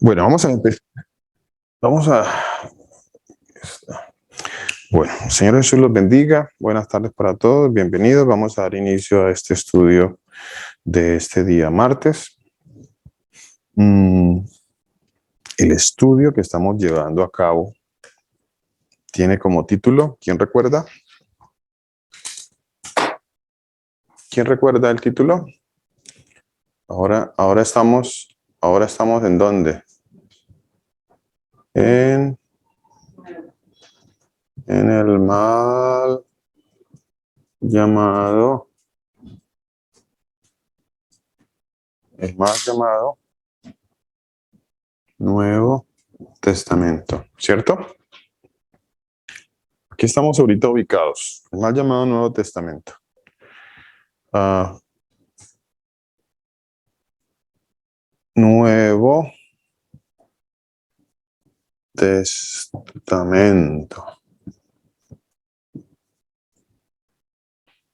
Bueno, vamos a empezar. Vamos a... Bueno, Señor Jesús los bendiga. Buenas tardes para todos. Bienvenidos. Vamos a dar inicio a este estudio de este día martes. El estudio que estamos llevando a cabo tiene como título, ¿quién recuerda? ¿Quién recuerda el título? Ahora estamos ¿en dónde? En el mal llamado Nuevo Testamento, ¿cierto? Aquí estamos ahorita ubicados, el mal llamado Nuevo Testamento. Nuevo Testamento.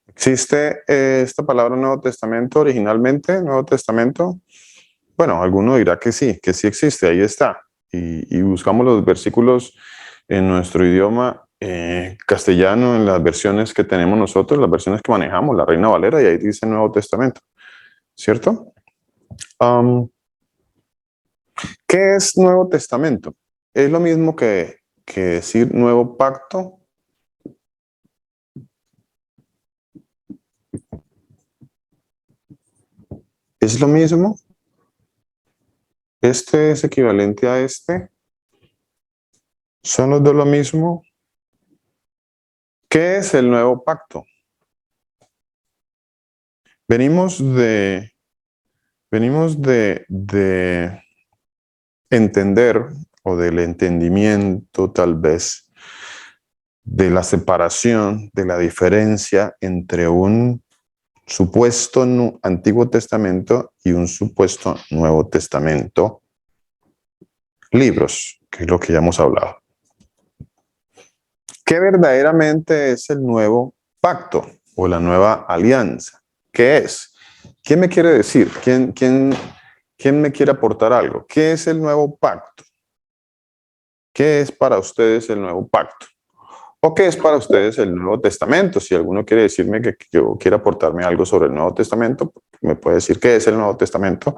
¿Existe esta palabra Nuevo Testamento originalmente? Nuevo Testamento. Bueno, alguno dirá que sí existe, ahí está. Y buscamos los versículos en nuestro idioma castellano, en las versiones que tenemos nosotros, las versiones que manejamos, la Reina Valera, y ahí dice Nuevo Testamento, ¿cierto? ¿Qué es Nuevo Testamento? ¿Es lo mismo que decir Nuevo Pacto? ¿Es lo mismo? ¿Este es equivalente a este? ¿Son los dos lo mismo? ¿Qué es el Nuevo Pacto? Venimos de entender, o del entendimiento tal vez, de la separación, de la diferencia entre un supuesto Antiguo Testamento y un supuesto Nuevo Testamento. Libros, que es lo que ya hemos hablado. ¿Qué verdaderamente es el nuevo pacto o la nueva alianza? ¿Qué es? ¿Quién me quiere decir? ¿Quién me quiere aportar algo? ¿Qué es el nuevo pacto? ¿Qué es para ustedes el nuevo pacto? ¿O qué es para ustedes el Nuevo Testamento? Si alguno quiere decirme que yo quiero aportarme algo sobre el Nuevo Testamento, me puede decir qué es el Nuevo Testamento.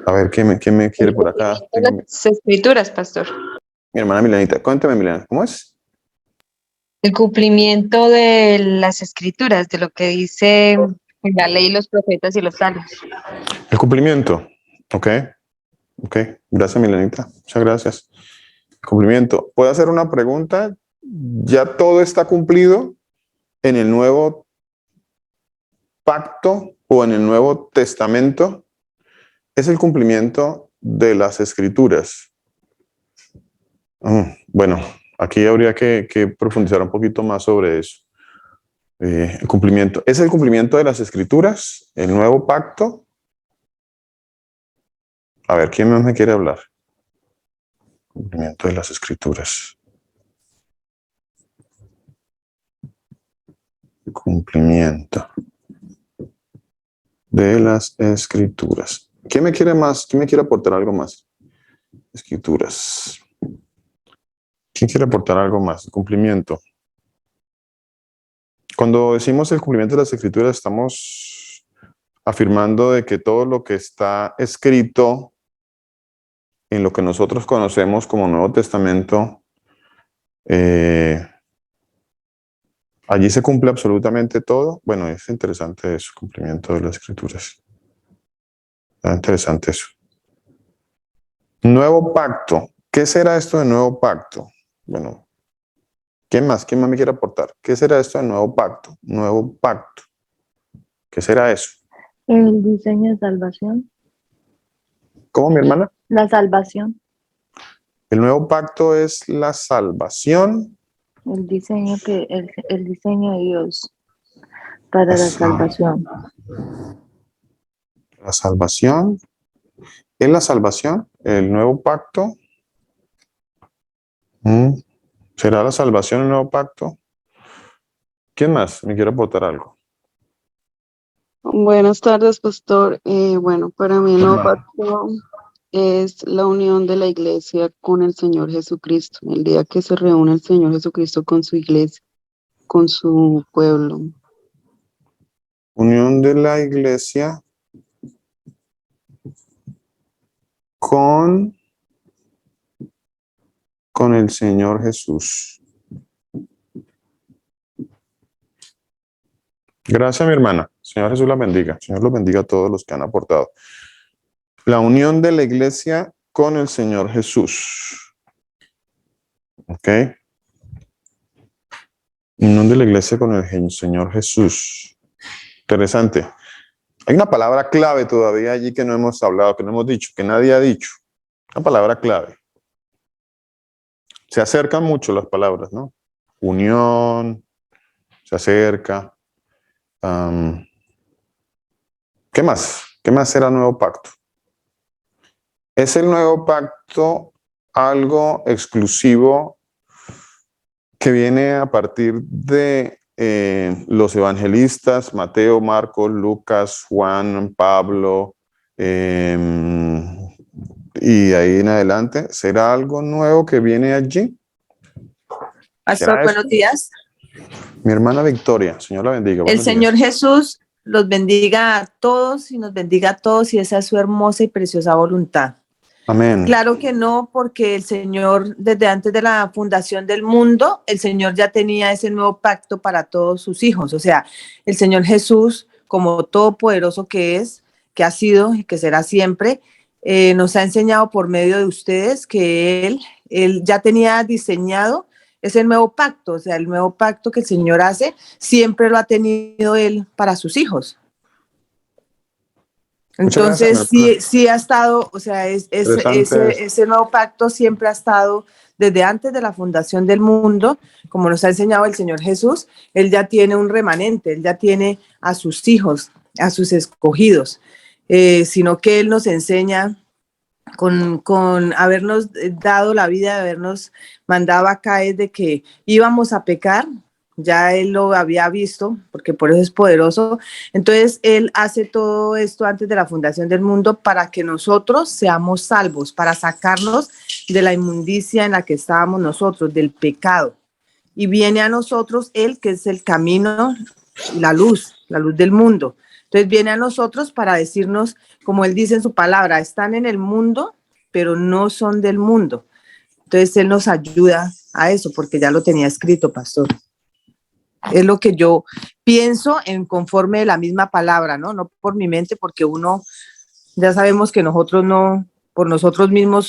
A ver, ¿quién me quiere por acá? Las escrituras, pastor. Mi hermana Milenita, cuéntame, Milena, ¿cómo es? El cumplimiento de las escrituras, de lo que dice la ley, los profetas y los salmos. El cumplimiento. Ok. Gracias, Milenita. Muchas gracias. Cumplimiento. ¿Puedo hacer una pregunta? ¿Ya todo está cumplido en el Nuevo Pacto o en el Nuevo Testamento? Es el cumplimiento de las Escrituras. Bueno, aquí habría que profundizar un poquito más sobre eso. El cumplimiento. ¿Es el cumplimiento de las Escrituras el Nuevo Pacto? A ver, ¿quién más me quiere hablar? Cumplimiento de las Escrituras. Cumplimiento de las Escrituras. ¿Quién me quiere más? ¿Quién me quiere aportar algo más? Escrituras. ¿Quién quiere aportar algo más? Cumplimiento. Cuando decimos el cumplimiento de las Escrituras, estamos afirmando de que todo lo que está escrito en lo que nosotros conocemos como Nuevo Testamento, allí se cumple absolutamente todo. Bueno, es interesante eso, cumplimiento de las Escrituras. Está interesante eso. Nuevo pacto. ¿Qué será esto de nuevo pacto? Bueno, ¿quién más? ¿Quién más me quiere aportar? ¿Qué será esto de nuevo pacto? Nuevo pacto. ¿Qué será eso? El diseño de salvación. ¿Cómo, mi hermana? La salvación. El nuevo pacto es la salvación. El diseño el diseño de Dios para la salvación. La salvación. ¿Es la salvación? El nuevo pacto. ¿Será la salvación el nuevo pacto? ¿Quién más me quiere aportar algo? Buenas tardes, pastor. Bueno, para mí el nuevo pacto es la unión de la iglesia con el Señor Jesucristo, el día que se reúne el Señor Jesucristo con su iglesia, con su pueblo. Unión de la iglesia con, con el Señor Jesús. Gracias, mi hermana. Señor Jesús la bendiga. Señor los bendiga a todos los que han aportado. La unión de la iglesia con el Señor Jesús. ¿Ok? Unión de la iglesia con el Señor Jesús. Interesante. Hay una palabra clave todavía allí que no hemos hablado, que no hemos dicho, que nadie ha dicho. Una palabra clave. Se acercan mucho las palabras, ¿no? Unión, se acerca. ¿Qué más? ¿Qué más será el nuevo pacto? ¿Es el nuevo pacto algo exclusivo que viene a partir de los evangelistas, Mateo, Marcos, Lucas, Juan, Pablo, y ahí en adelante? ¿Será algo nuevo que viene allí? Pastor, buenos días. Mi hermana Victoria, Señor la bendiga. El Buenos Señor días. Jesús los bendiga a todos y nos bendiga a todos y esa es su hermosa y preciosa voluntad. Amén. Claro que no, porque el Señor, desde antes de la fundación del mundo, el Señor ya tenía ese nuevo pacto para todos sus hijos. O sea, el Señor Jesús, como todopoderoso que es, que ha sido y que será siempre, nos ha enseñado por medio de ustedes que Él ya tenía diseñado ese nuevo pacto. O sea, el nuevo pacto que el Señor hace, siempre lo ha tenido Él para sus hijos. Entonces, gracias, sí ha estado, o sea, ese nuevo pacto siempre ha estado desde antes de la fundación del mundo, como nos ha enseñado el Señor Jesús. Él ya tiene un remanente, Él ya tiene a sus hijos, a sus escogidos, sino que Él nos enseña con habernos dado la vida, de habernos mandado acá, es de que íbamos a pecar. Ya Él lo había visto, porque por eso es poderoso. Entonces, Él hace todo esto antes de la fundación del mundo para que nosotros seamos salvos, para sacarnos de la inmundicia en la que estábamos nosotros, del pecado. Y viene a nosotros Él, que es el camino, la luz del mundo. Entonces, viene a nosotros para decirnos, como Él dice en su palabra, están en el mundo, pero no son del mundo. Entonces, Él nos ayuda a eso, porque ya lo tenía escrito, pastor. Es lo que yo pienso en conforme de la misma palabra, ¿no? No por mi mente, porque uno, ya sabemos que nosotros no, por nosotros mismos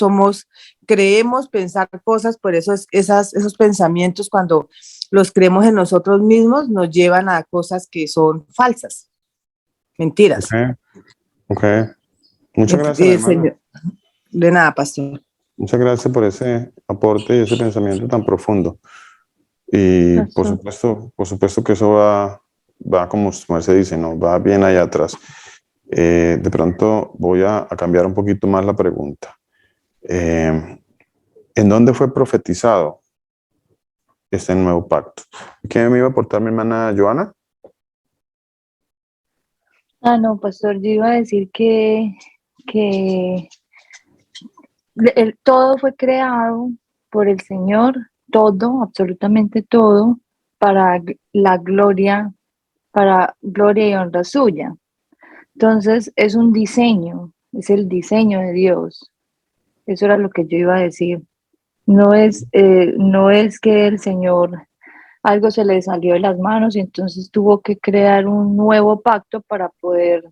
creemos pensar cosas, por eso esos pensamientos cuando los creemos en nosotros mismos nos llevan a cosas que son falsas, mentiras. Ok. Muchas gracias, hermano. De nada, pastor. Muchas gracias por ese aporte y ese pensamiento tan profundo. Y por supuesto que eso va como se dice, ¿no? Va bien allá atrás. De pronto voy a cambiar un poquito más la pregunta. ¿En dónde fue profetizado este nuevo pacto? ¿Qué me iba a aportar mi hermana Joana? No, pastor, yo iba a decir que todo fue creado por el Señor, todo, absolutamente todo, para la gloria, para gloria y honra suya. Entonces, es un diseño, es el diseño de Dios. Eso era lo que yo iba a decir. No es que el Señor algo se le salió de las manos y entonces tuvo que crear un nuevo pacto para poder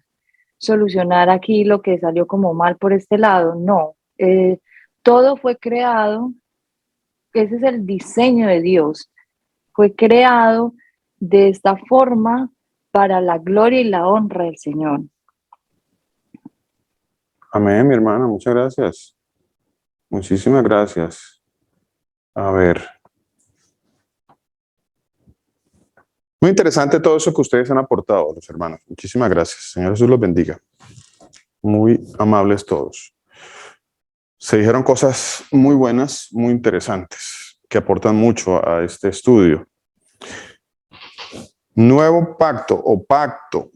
solucionar aquí lo que salió como mal por este lado. No, todo fue creado, ese es el diseño de Dios, fue creado de esta forma para la gloria y la honra del Señor. Amén, mi hermana, muchas gracias. Muchísimas gracias. A ver. Muy interesante todo eso que ustedes han aportado, los hermanos. Muchísimas gracias. Señor Jesús los bendiga. Muy amables todos. Se dijeron cosas muy buenas, muy interesantes, que aportan mucho a este estudio. Nuevo pacto o pacto.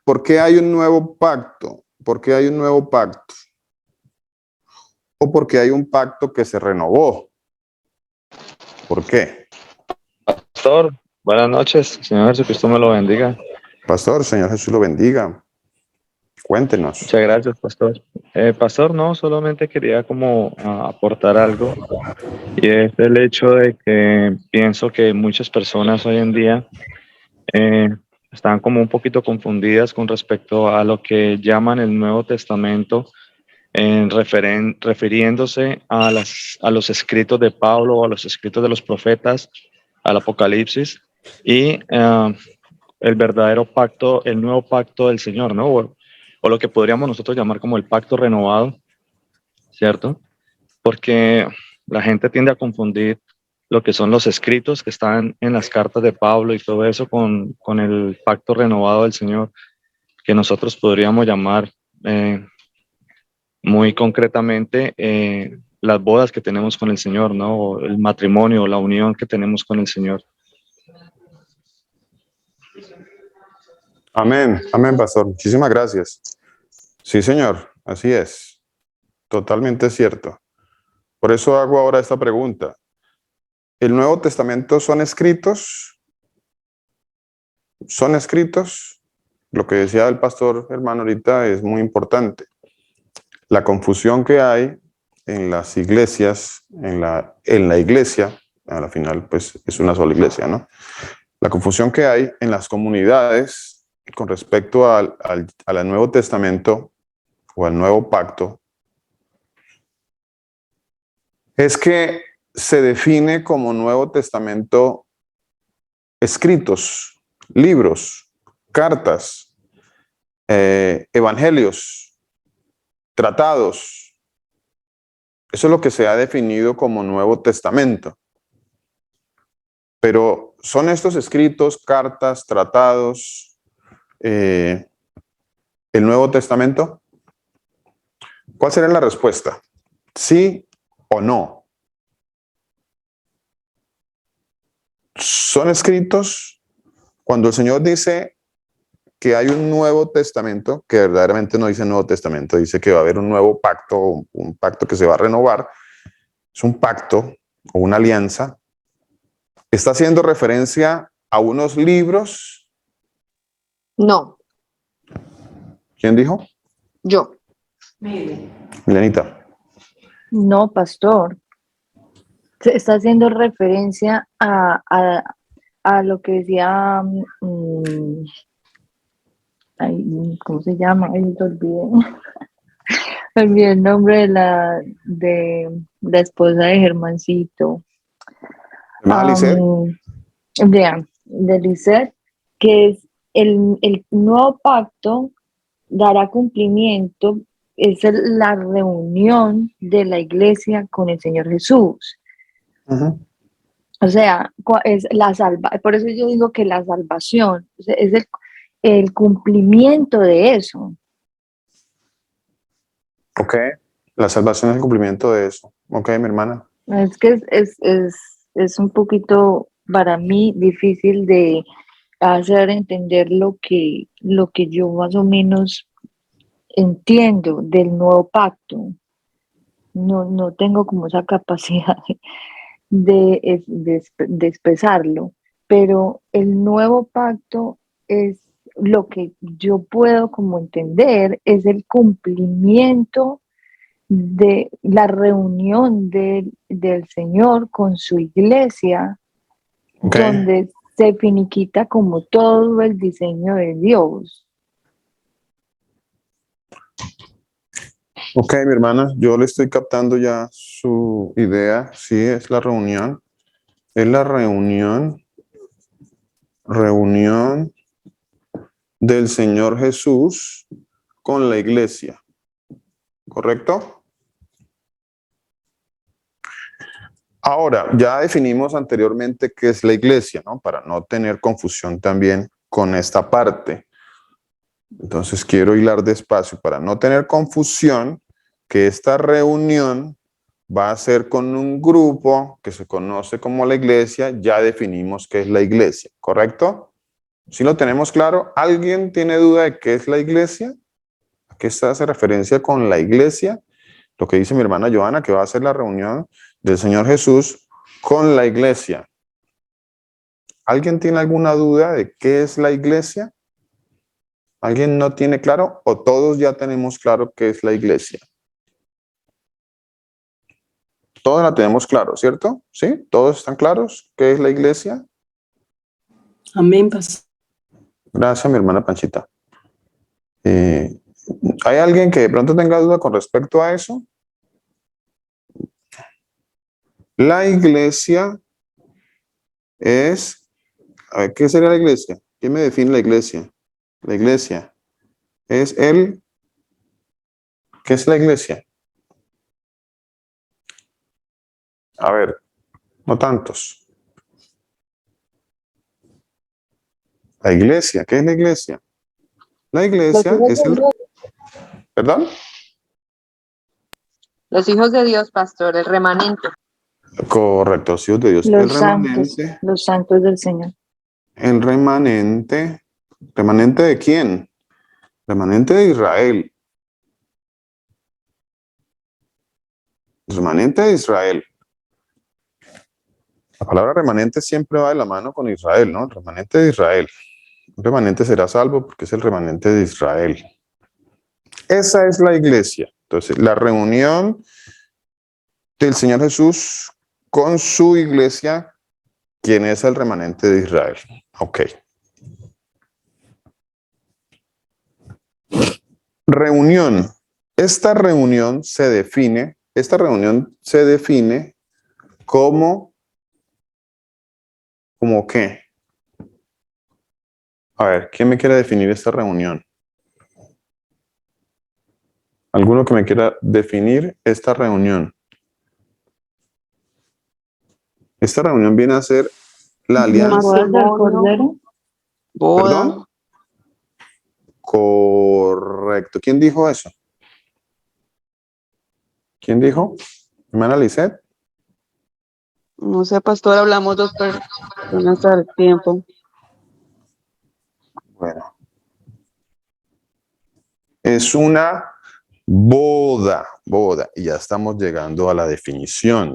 ¿Por qué hay un nuevo pacto? ¿Por qué hay un nuevo pacto? o porque hay un pacto que se renovó? ¿Por qué? Pastor, buenas noches. Señor Jesucristo me lo bendiga. Pastor, Señor Jesús lo bendiga. Cuéntenos. Muchas gracias, pastor. Pastor, no, solamente quería como aportar algo, y es el hecho de que pienso que muchas personas hoy en día eh, están como un poquito confundidas con respecto a lo que llaman el Nuevo Testamento, refiriéndose a los escritos de Pablo, a los escritos de los profetas, al Apocalipsis, y el verdadero pacto, el nuevo pacto del Señor, ¿no? O lo que podríamos nosotros llamar como el pacto renovado, ¿cierto? Porque la gente tiende a confundir lo que son los escritos que están en las cartas de Pablo y todo eso con el pacto renovado del Señor, que nosotros podríamos llamar muy concretamente las bodas que tenemos con el Señor, ¿no? O el matrimonio, la unión que tenemos con el Señor. Amén, amén, pastor. Muchísimas gracias. Sí, señor, así es. Totalmente cierto. Por eso hago ahora esta pregunta. ¿El Nuevo Testamento son escritos? ¿Son escritos? Lo que decía el pastor hermano ahorita es muy importante. La confusión que hay en las iglesias, en la iglesia, a la final pues es una sola iglesia, ¿no? La confusión que hay en las comunidades con respecto al Nuevo Testamento o al Nuevo Pacto es que se define como Nuevo Testamento escritos, libros, cartas, evangelios, tratados. Eso es lo que se ha definido como Nuevo Testamento. Pero ¿son estos escritos, cartas, tratados, el Nuevo Testamento? ¿Cuál sería la respuesta? ¿Sí o no? ¿Son escritos? Cuando el Señor dice que hay un Nuevo Testamento, que verdaderamente no dice Nuevo Testamento, dice que va a haber un nuevo pacto, un pacto que se va a renovar, es un pacto o una alianza, ¿está haciendo referencia a unos libros? No, ¿Quién dijo? yo. Milenita. No, pastor. Se está haciendo referencia a lo que decía, ¿cómo se llama? Ay, te olvidé. Olvidé el nombre de la esposa de Germancito. De Lisette, que es el nuevo pacto dará cumplimiento, es la reunión de la iglesia con el Señor Jesús. Uh-huh. O sea, es por eso yo digo que la salvación es el cumplimiento de eso. Ok, la salvación es el cumplimiento de eso. Ok, mi hermana. Es que es un poquito para mí difícil de hacer entender lo que yo más o menos entiendo del nuevo pacto. No tengo como esa capacidad de expresarlo, pero el nuevo pacto es lo que yo puedo como entender, es el cumplimiento de la reunión del Señor con su iglesia, Okay. donde se finiquita como todo el diseño de Dios. Ok, mi hermana, yo le estoy captando ya su idea. Sí, es la reunión. Es la reunión del Señor Jesús con la iglesia. ¿Correcto? Ahora, ya definimos anteriormente qué es la iglesia, ¿no? Para no tener confusión también con esta parte. Entonces quiero hilar despacio para no tener confusión, que esta reunión va a ser con un grupo que se conoce como la iglesia. Ya definimos qué es la iglesia, ¿correcto? ¿Sí lo tenemos claro? ¿Alguien tiene duda de qué es la iglesia? ¿A qué se hace referencia con la iglesia? lo que dice mi hermana Joana, que va a ser la reunión del Señor Jesús con la iglesia. ¿Alguien tiene alguna duda de qué es la iglesia? ¿Alguien no tiene claro o todos ya tenemos claro qué es la iglesia? Todos la tenemos claro, ¿cierto? ¿Sí? ¿Todos están claros qué es la iglesia? Amén, pastor. Gracias, mi hermana Panchita. ¿Hay alguien que de pronto tenga duda con respecto a eso? La iglesia es... A ver, ¿qué sería la iglesia? ¿Quién me define la iglesia? La iglesia es el... ¿Qué es la iglesia? A ver, no tantos. La iglesia, ¿qué es la iglesia? La iglesia es el... ¿Perdón? Los hijos de Dios, pastor, el remanente. Correcto, los hijos de Dios. El remanente. Los santos del Señor. El remanente. ¿Remanente de quién? Remanente de Israel. Remanente de Israel. La palabra remanente siempre va de la mano con Israel, ¿no? El remanente de Israel. Un remanente será salvo porque es el remanente de Israel. Esa es la iglesia. Entonces, la reunión del Señor Jesús con su iglesia, quien es el remanente de Israel. Ok. Reunión. Esta reunión se define como qué. A ver, ¿quién me quiere definir esta reunión? ¿Alguno que me quiera definir esta reunión? Esta reunión viene a ser la alianza. ¿Bodas del Cordero? Boda. ¿Perdón? Correcto. ¿Quién dijo eso? ¿Quién dijo? ¿Hermana Lisette? No sé, pastor, hablamos dos personas al tiempo. Bueno. Es una boda. Y ya estamos llegando a la definición.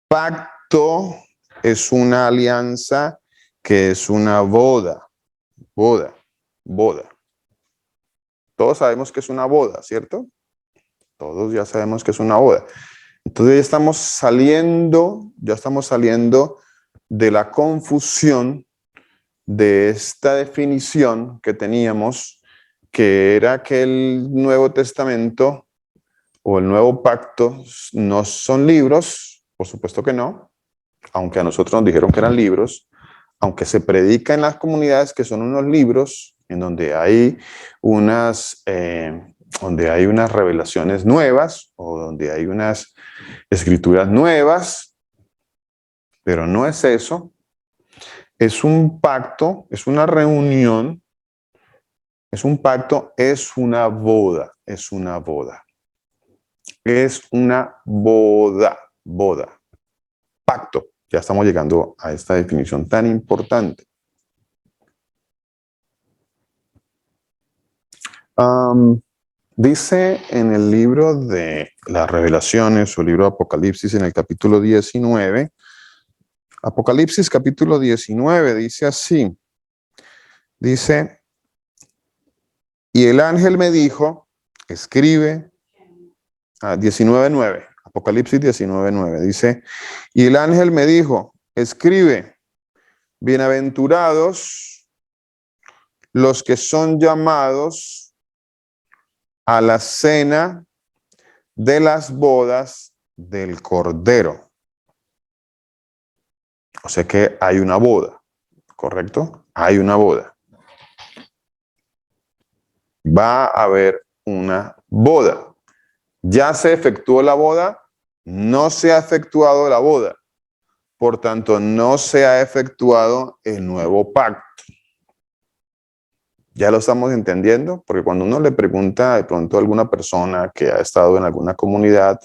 Pacto es una alianza que es una boda. Boda. Todos sabemos que es una boda, ¿cierto? Todos ya sabemos que es una boda. Entonces ya estamos saliendo de la confusión de esta definición que teníamos, que era que el Nuevo Testamento o el Nuevo Pacto no son libros, por supuesto que no, aunque a nosotros nos dijeron que eran libros, aunque se predica en las comunidades que son unos libros en donde hay unas revelaciones nuevas o donde hay unas escrituras nuevas, pero no es eso. Es un pacto, es una reunión, es un pacto, es una boda. Pacto. Ya estamos llegando a esta definición tan importante. Dice en el libro de las Revelaciones, o libro de Apocalipsis, en el capítulo 19, Apocalipsis capítulo 19, dice así, dice, y el ángel me dijo, escribe, 19:9, Apocalipsis 19:9, dice, y el ángel me dijo, escribe, bienaventurados los que son llamados a la cena de las bodas del Cordero. O sea que hay una boda, ¿correcto? Hay una boda. Va a haber una boda. ¿Ya se efectuó la boda? No se ha efectuado la boda. Por tanto, no se ha efectuado el nuevo pacto. ¿Ya lo estamos entendiendo? Porque cuando uno le pregunta de pronto a alguna persona que ha estado en alguna comunidad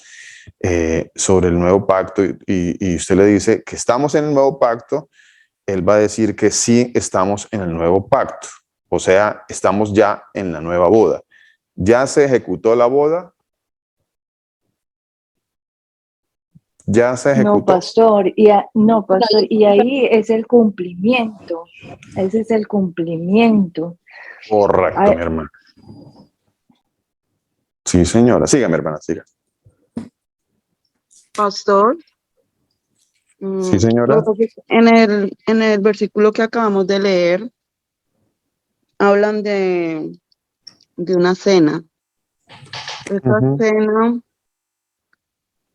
sobre el nuevo pacto y usted le dice que estamos en el nuevo pacto, él va a decir que sí estamos en el nuevo pacto. O sea, estamos ya en la nueva boda. ¿Ya se ejecutó la boda? ¿Ya se No, ejecutó? pastor, y ahí es el cumplimiento. Ese es el cumplimiento. Correcto, Ay, mi hermana. Sí, señora. Siga, mi hermana, siga. Pastor, Sí, lo señora. que pasa es que en el versículo que acabamos de leer, hablan de una cena. Esta Ujú. cena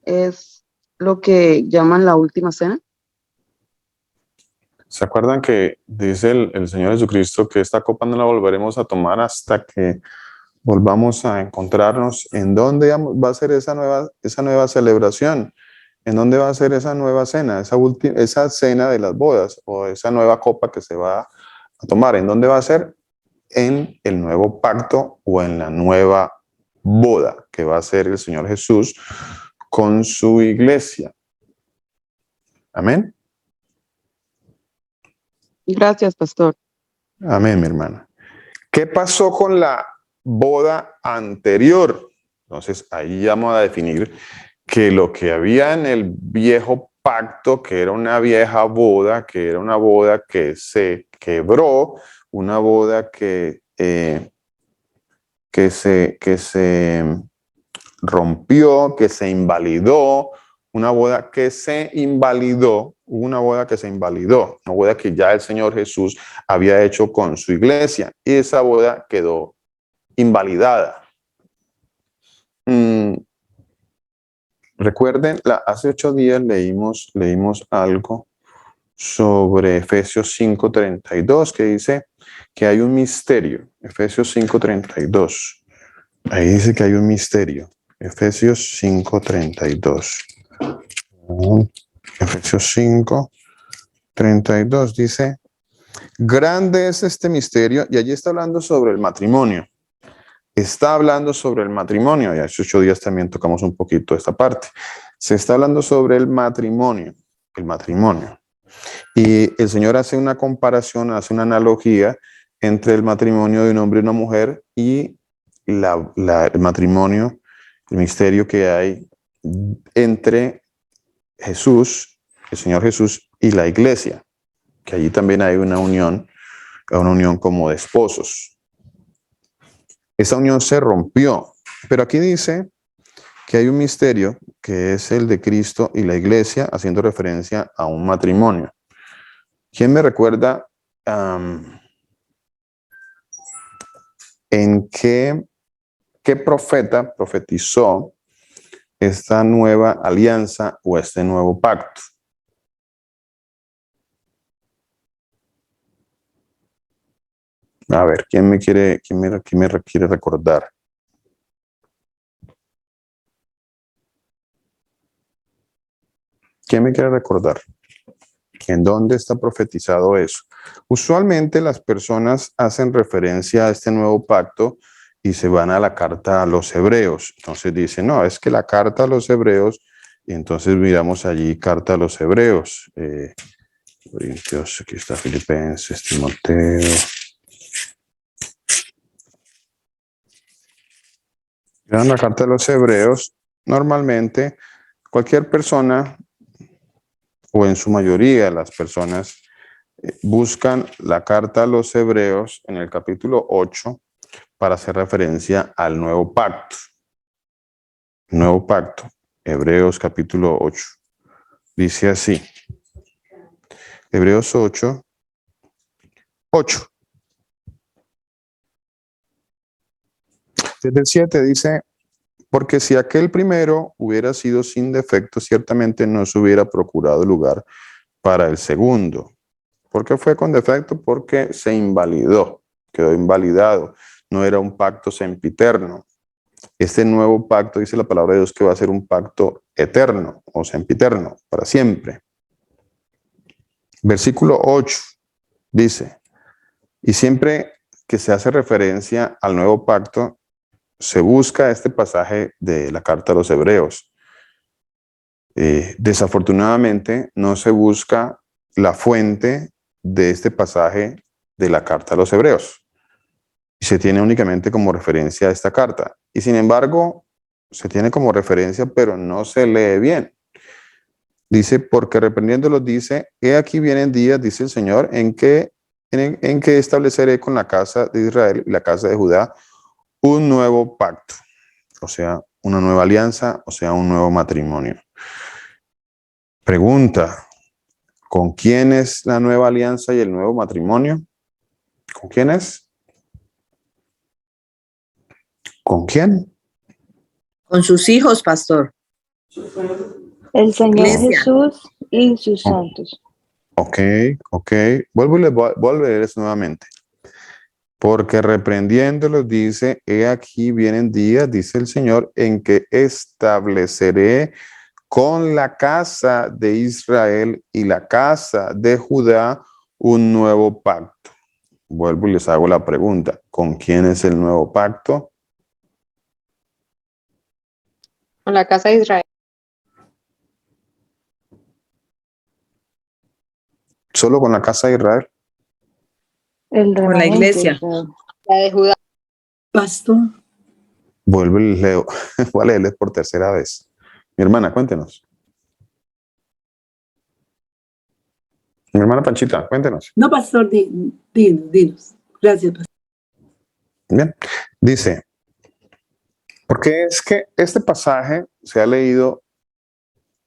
es lo que llaman la última cena. ¿Se acuerdan que dice el Señor Jesucristo que esta copa no la volveremos a tomar hasta que volvamos a encontrarnos? ¿En dónde va a ser esa nueva celebración? ¿En dónde va a ser esa nueva cena, esa cena de las bodas o esa nueva copa que se va a tomar? ¿En dónde va a ser? En el nuevo pacto o en la nueva boda que va a ser el Señor Jesús con su iglesia. Amén. Gracias, pastor. Amén, mi hermana. ¿Qué pasó con la boda anterior? Entonces, ahí vamos a definir que lo que había en el viejo pacto, que era una vieja boda, que era una boda que se quebró, una boda que se rompió, que se invalidó, una boda que se invalidó, una boda que se invalidó, una boda que ya el Señor Jesús había hecho con su iglesia y esa boda quedó invalidada. Recuerden, hace 8 días leímos algo sobre Efesios 5:32 que dice que hay un misterio. Efesios 5:32. Ahí dice que hay un misterio. Efesios 5:32. Efesios 5:32 dice, grande es este misterio, y allí está hablando sobre el matrimonio. Está hablando sobre el matrimonio, y hace 8 días también tocamos un poquito esta parte. Se está hablando sobre el matrimonio. Y el Señor hace una comparación, hace una analogía entre el matrimonio de un hombre y una mujer y el matrimonio, el misterio que hay entre Jesús, el Señor Jesús y la iglesia, que allí también hay una unión como de esposos. Esa unión se rompió, pero aquí dice que hay un misterio que es el de Cristo y la iglesia, haciendo referencia a un matrimonio. ¿Quién me recuerda en qué profeta profetizó esta nueva alianza o este nuevo pacto? A ver, ¿quién me quiere recordar? ¿Quién me quiere recordar? ¿En dónde está profetizado eso? Usualmente las personas hacen referencia a este nuevo pacto y se van a la carta a los hebreos. Entonces dicen, no, es que la carta a los hebreos, y entonces miramos allí carta a los hebreos. Corintios, aquí está Filipenses, Timoteo. En la carta de los hebreos, normalmente cualquier persona, o en su mayoría las personas, buscan la carta a los hebreos en el capítulo 8 para hacer referencia al nuevo pacto. Nuevo pacto, Hebreos capítulo 8. Dice así, Hebreos 8. Desde el 7 dice, porque si aquel primero hubiera sido sin defecto, ciertamente no se hubiera procurado lugar para el segundo. ¿Por qué fue con defecto? Porque se invalidó, quedó invalidado. No era un pacto sempiterno. Este nuevo pacto, dice la palabra de Dios, que va a ser un pacto eterno o sempiterno, para siempre. Versículo 8 dice, y siempre que se hace referencia al nuevo pacto, se busca este pasaje de la carta a los hebreos. Desafortunadamente, no se busca la fuente de este pasaje de la carta a los hebreos. y se tiene únicamente como referencia a esta carta. Y sin embargo, se tiene como referencia, pero no se lee bien. Dice, porque reprendiéndolos dice, he aquí vienen días, dice el Señor, en que estableceré con la casa de Israel y la casa de Judá un nuevo pacto, o sea, una nueva alianza, o sea, un nuevo matrimonio. Pregunta, ¿con quién es la nueva alianza y el nuevo matrimonio? ¿Con quién es? ¿Con quién? Con sus hijos, pastor. El Señor Iglesia. Jesús y sus santos. Ok. Vuelvo a leer eso nuevamente. Porque reprendiéndolos dice, he aquí vienen días, dice el Señor, en que estableceré con la casa de Israel y la casa de Judá un nuevo pacto. Vuelvo y les hago la pregunta, ¿con quién es el nuevo pacto? Con la casa de Israel. ¿Solo con la casa de Israel? El Con la remanente. iglesia. La de Judá. Pastor, Vuelvo y les leo. Voy a leerles por tercera vez. Mi hermana, cuéntenos. Mi hermana Panchita, cuéntenos. no, pastor, dinos. Gracias, pastor. Bien, dice, porque es que este pasaje se ha leído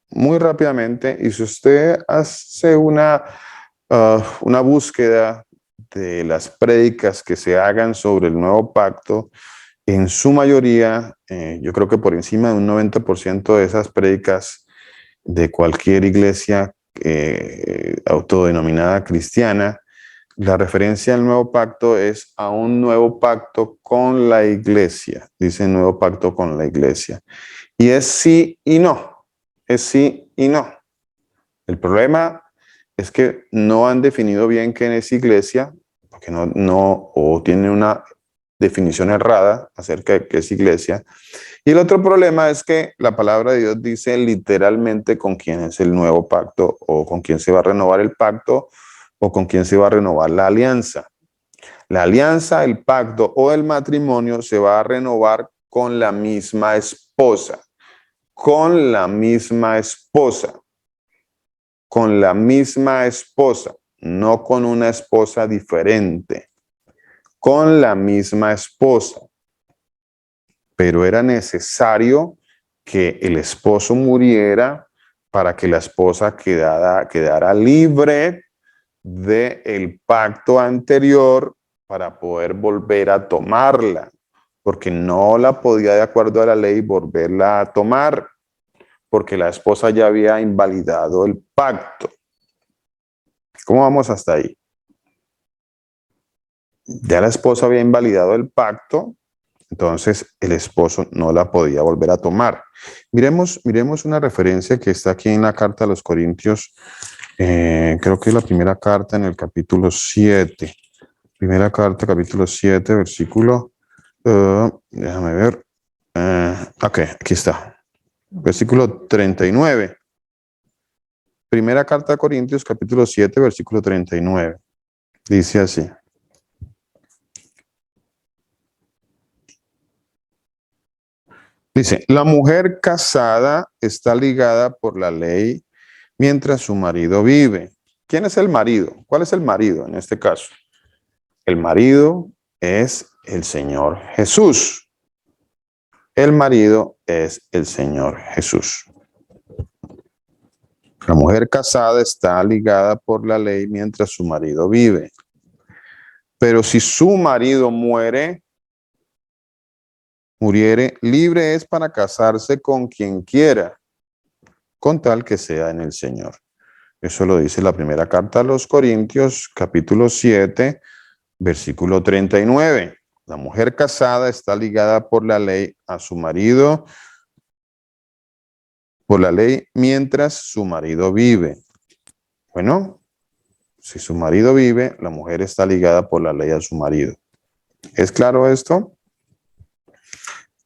muy rápidamente y si usted hace una búsqueda de las prédicas que se hagan sobre el nuevo pacto, en su mayoría, yo creo que por encima de un 90% de esas prédicas de cualquier iglesia autodenominada cristiana, la referencia al nuevo pacto es a un nuevo pacto con la iglesia. Dice nuevo pacto con la iglesia. Y es sí y no. Es sí y no. El problema es que no han definido bien qué es iglesia, porque o tienen una definición errada acerca de qué es iglesia. Y el otro problema es que la palabra de Dios dice literalmente con quién es el nuevo pacto o con quién se va a renovar el pacto o con quién se va a renovar la alianza. La alianza, el pacto o el matrimonio se va a renovar con la misma esposa. Con la misma esposa. Con la misma esposa. No con una esposa diferente. Con la misma esposa. Pero era necesario que el esposo muriera para que la esposa quedara libre del pacto anterior para poder volver a tomarla, porque no la podía de acuerdo a la ley volverla a tomar, porque la esposa ya había invalidado el pacto. ¿Cómo vamos hasta ahí? Ya la esposa había invalidado el pacto, entonces el esposo no la podía volver a tomar. Miremos una referencia que está aquí en la carta a los Corintios. Creo que es la primera carta en el capítulo 7. Primera carta, capítulo 7, versículo, déjame ver. Ok, aquí está. Versículo 39. Primera carta a Corintios, capítulo 7, versículo 39. Dice así. Dice, la mujer casada está ligada por la ley mientras su marido vive. ¿Quién es el marido? ¿Cuál es el marido en este caso? El marido es el Señor Jesús. El marido es el Señor Jesús. La mujer casada está ligada por la ley mientras su marido vive. Pero si su marido muriere, libre es para casarse con quien quiera, con tal que sea en el Señor. Eso lo dice la primera carta a los Corintios, capítulo 7, versículo 39. La mujer casada está ligada por la ley a su marido, por la ley mientras su marido vive. Bueno, si su marido vive, la mujer está ligada por la ley a su marido. ¿Es claro esto?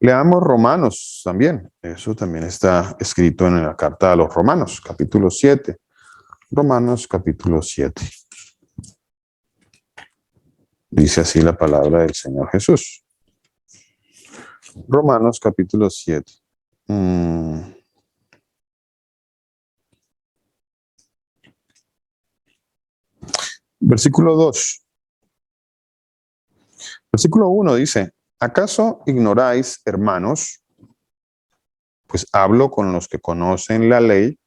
Leamos Romanos también. Eso también está escrito en la carta a los Romanos, capítulo 7. Romanos, capítulo 7. Dice así la palabra del Señor Jesús. Romanos capítulo 7. Versículo 2. Versículo 1 dice, ¿acaso ignoráis, hermanos? Pues hablo con los que conocen la ley,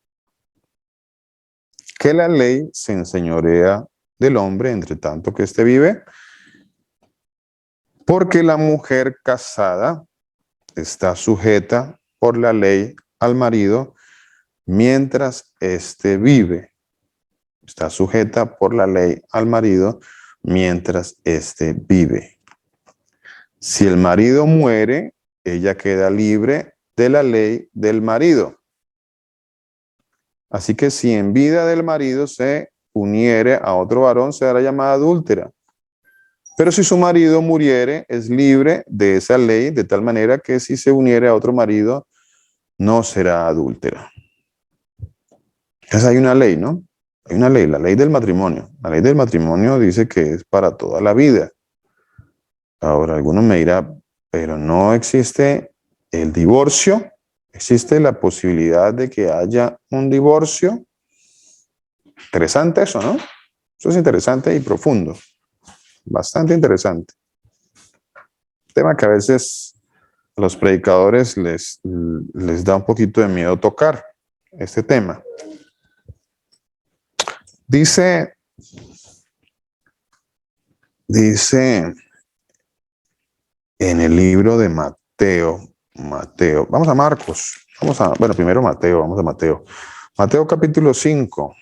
que la ley se enseñorea del hombre entre tanto que éste vive, porque la mujer casada está sujeta por la ley al marido mientras éste vive. Está sujeta por la ley al marido mientras éste vive. Si el marido muere, ella queda libre de la ley del marido. Así que si en vida del marido se uniere a otro varón, será llamada adúltera. Pero si su marido muriere, es libre de esa ley, de tal manera que si se uniere a otro marido, no será adúltera. Entonces hay una ley, ¿no? Hay una ley, la ley del matrimonio. La ley del matrimonio dice que es para toda la vida. Ahora, algunos me dirán, pero no existe el divorcio. ¿Existe la posibilidad de que haya un divorcio? Interesante eso, ¿no? Eso es interesante y profundo. Bastante interesante. Tema que a veces a los predicadores les da un poquito de miedo tocar este tema. Dice en el libro de Mateo, vamos a Marcos, primero Mateo, vamos a Mateo. Mateo capítulo 5.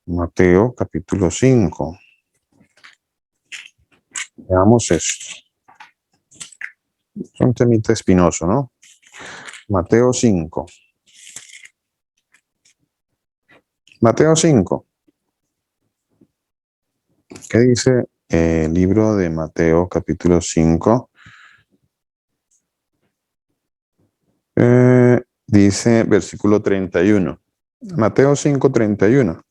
Mateo capítulo 5. Veamos esto. Es un temita espinoso, ¿no? Mateo 5. Mateo 5. ¿Qué dice el libro de Mateo capítulo 5? Dice versículo 31. Mateo 5, 31.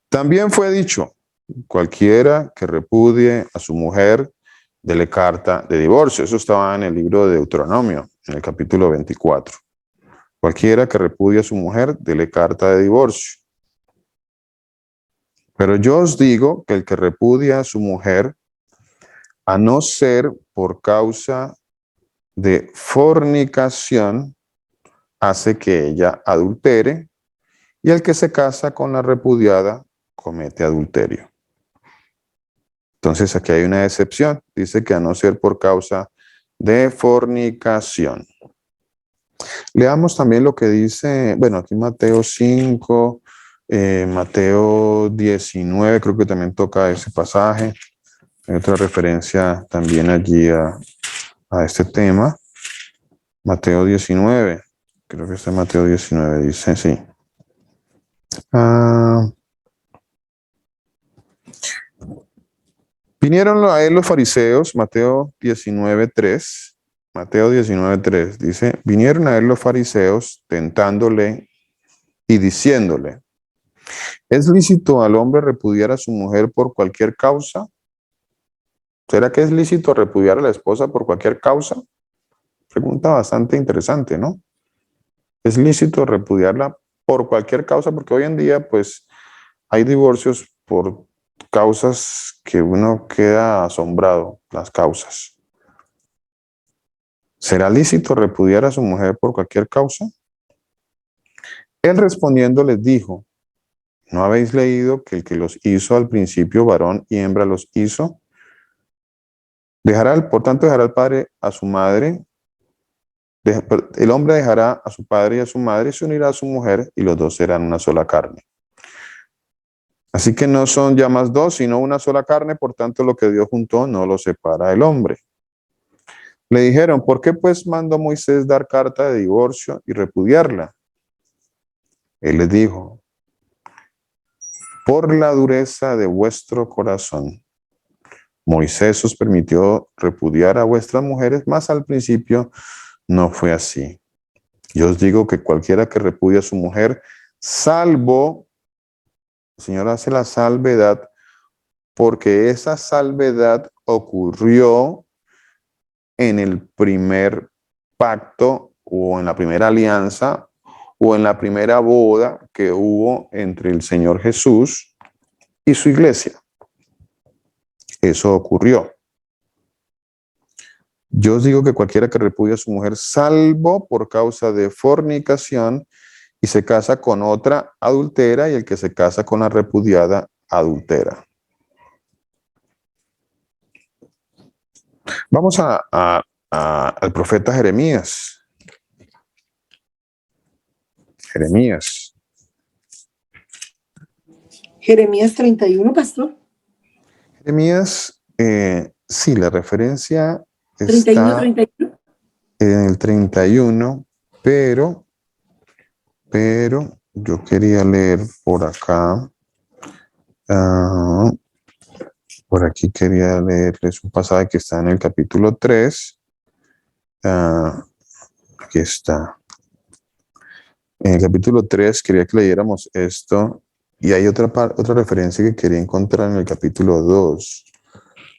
También fue dicho, cualquiera que repudie a su mujer, dele carta de divorcio. Eso estaba en el libro de Deuteronomio, en el capítulo 24. Cualquiera que repudie a su mujer, dele carta de divorcio. Pero yo os digo que el que repudia a su mujer, a no ser por causa de fornicación, hace que ella adultere, y el que se casa con la repudiada comete adulterio. Entonces aquí hay una excepción. Dice que a no ser por causa de fornicación. Leamos también lo que dice, aquí Mateo 5, Mateo 19, creo que también toca ese pasaje. Hay otra referencia también allí a este tema. Mateo 19, creo que está en Mateo 19, dice, sí. Vinieron a él los fariseos, Mateo 19:3. Mateo 19:3 dice, vinieron a él los fariseos tentándole y diciéndole, ¿es lícito al hombre repudiar a su mujer por cualquier causa? ¿Será que es lícito repudiar a la esposa por cualquier causa? Pregunta bastante interesante, ¿no? ¿Es lícito repudiarla por cualquier causa? Porque hoy en día, pues, hay divorcios por causas que uno queda asombrado, las causas. ¿Será lícito repudiar a su mujer por cualquier causa? Él respondiendo les dijo, ¿no habéis leído que el que los hizo al principio varón y hembra los hizo? Por tanto dejará el padre a su madre, el hombre dejará a su padre y a su madre y se unirá a su mujer y los dos serán una sola carne. Así que no son ya más dos, sino una sola carne, por tanto lo que Dios juntó no lo separa el hombre. Le dijeron, ¿por qué pues mandó Moisés dar carta de divorcio y repudiarla? Él les dijo, por la dureza de vuestro corazón, Moisés os permitió repudiar a vuestras mujeres, mas al principio no fue así. Yo os digo que cualquiera que repudia a su mujer, salvo El Señor hace la salvedad porque esa salvedad ocurrió en el primer pacto o en la primera alianza o en la primera boda que hubo entre el Señor Jesús y su iglesia. Eso ocurrió. Yo os digo que cualquiera que repudia a su mujer, salvo por causa de fornicación, y se casa con otra, adultera, y el que se casa con la repudiada, adultera. Vamos al profeta Jeremías. Jeremías. Jeremías 31, pastor. Jeremías, sí, la referencia 31, está 31. en el 31, pero yo quería leer por acá. Por aquí quería leerles un pasaje que está en el capítulo 3. Aquí está. En el capítulo 3 quería que leyéramos esto. Y hay otra referencia que quería encontrar en el capítulo 2.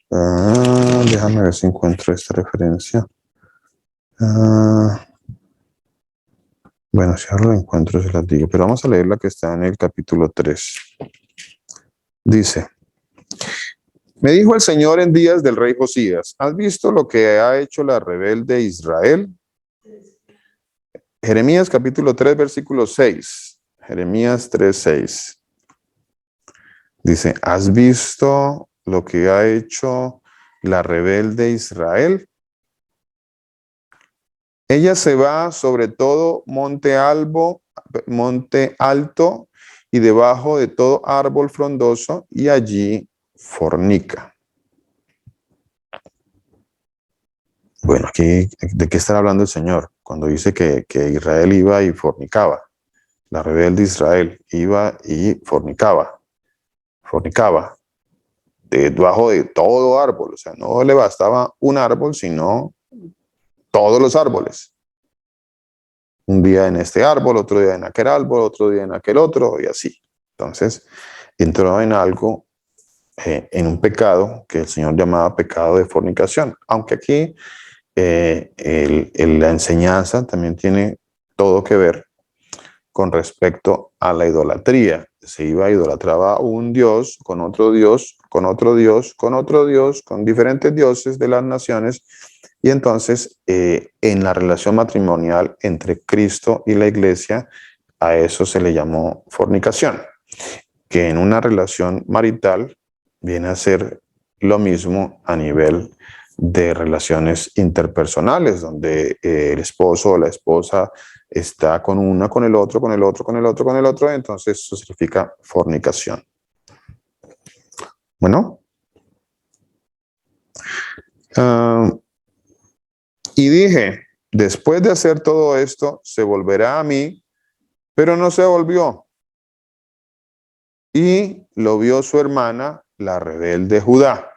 Déjame ver si encuentro esta referencia. Bueno, si ahora lo encuentro se las digo. Pero vamos a leer la que está en el capítulo 3. Dice: me dijo el Señor en días del rey Josías, ¿has visto lo que ha hecho la rebelde Israel? Jeremías capítulo 3, versículo 6. Jeremías 3, 6. Dice, ¿has visto lo que ha hecho la rebelde Israel? Ella se va sobre todo monte alto y debajo de todo árbol frondoso y allí fornica. Bueno, aquí, ¿de qué está hablando el Señor? Cuando dice que Israel iba y fornicaba. La rebelde Israel iba y fornicaba. Fornicaba debajo de todo árbol. O sea, no le bastaba un árbol, sino todos los árboles. Un día en este árbol, otro día en aquel árbol, otro día en aquel otro, y así. Entonces, entró en algo, en un pecado que el Señor llamaba pecado de fornicación. Aunque aquí la enseñanza también tiene todo que ver con respecto a la idolatría. Se idolatraba un dios, con otro dios, con otro dios, con otro dios, con diferentes dioses de las naciones. Y entonces, en la relación matrimonial entre Cristo y la iglesia, a eso se le llamó fornicación, que en una relación marital viene a ser lo mismo a nivel de relaciones interpersonales, donde el esposo o la esposa está con una, con el otro, con el otro, con el otro, con el otro, entonces eso significa fornicación. Bueno. Y dije, después de hacer todo esto, se volverá a mí, pero no se volvió. Y lo vio su hermana, la rebelde Judá.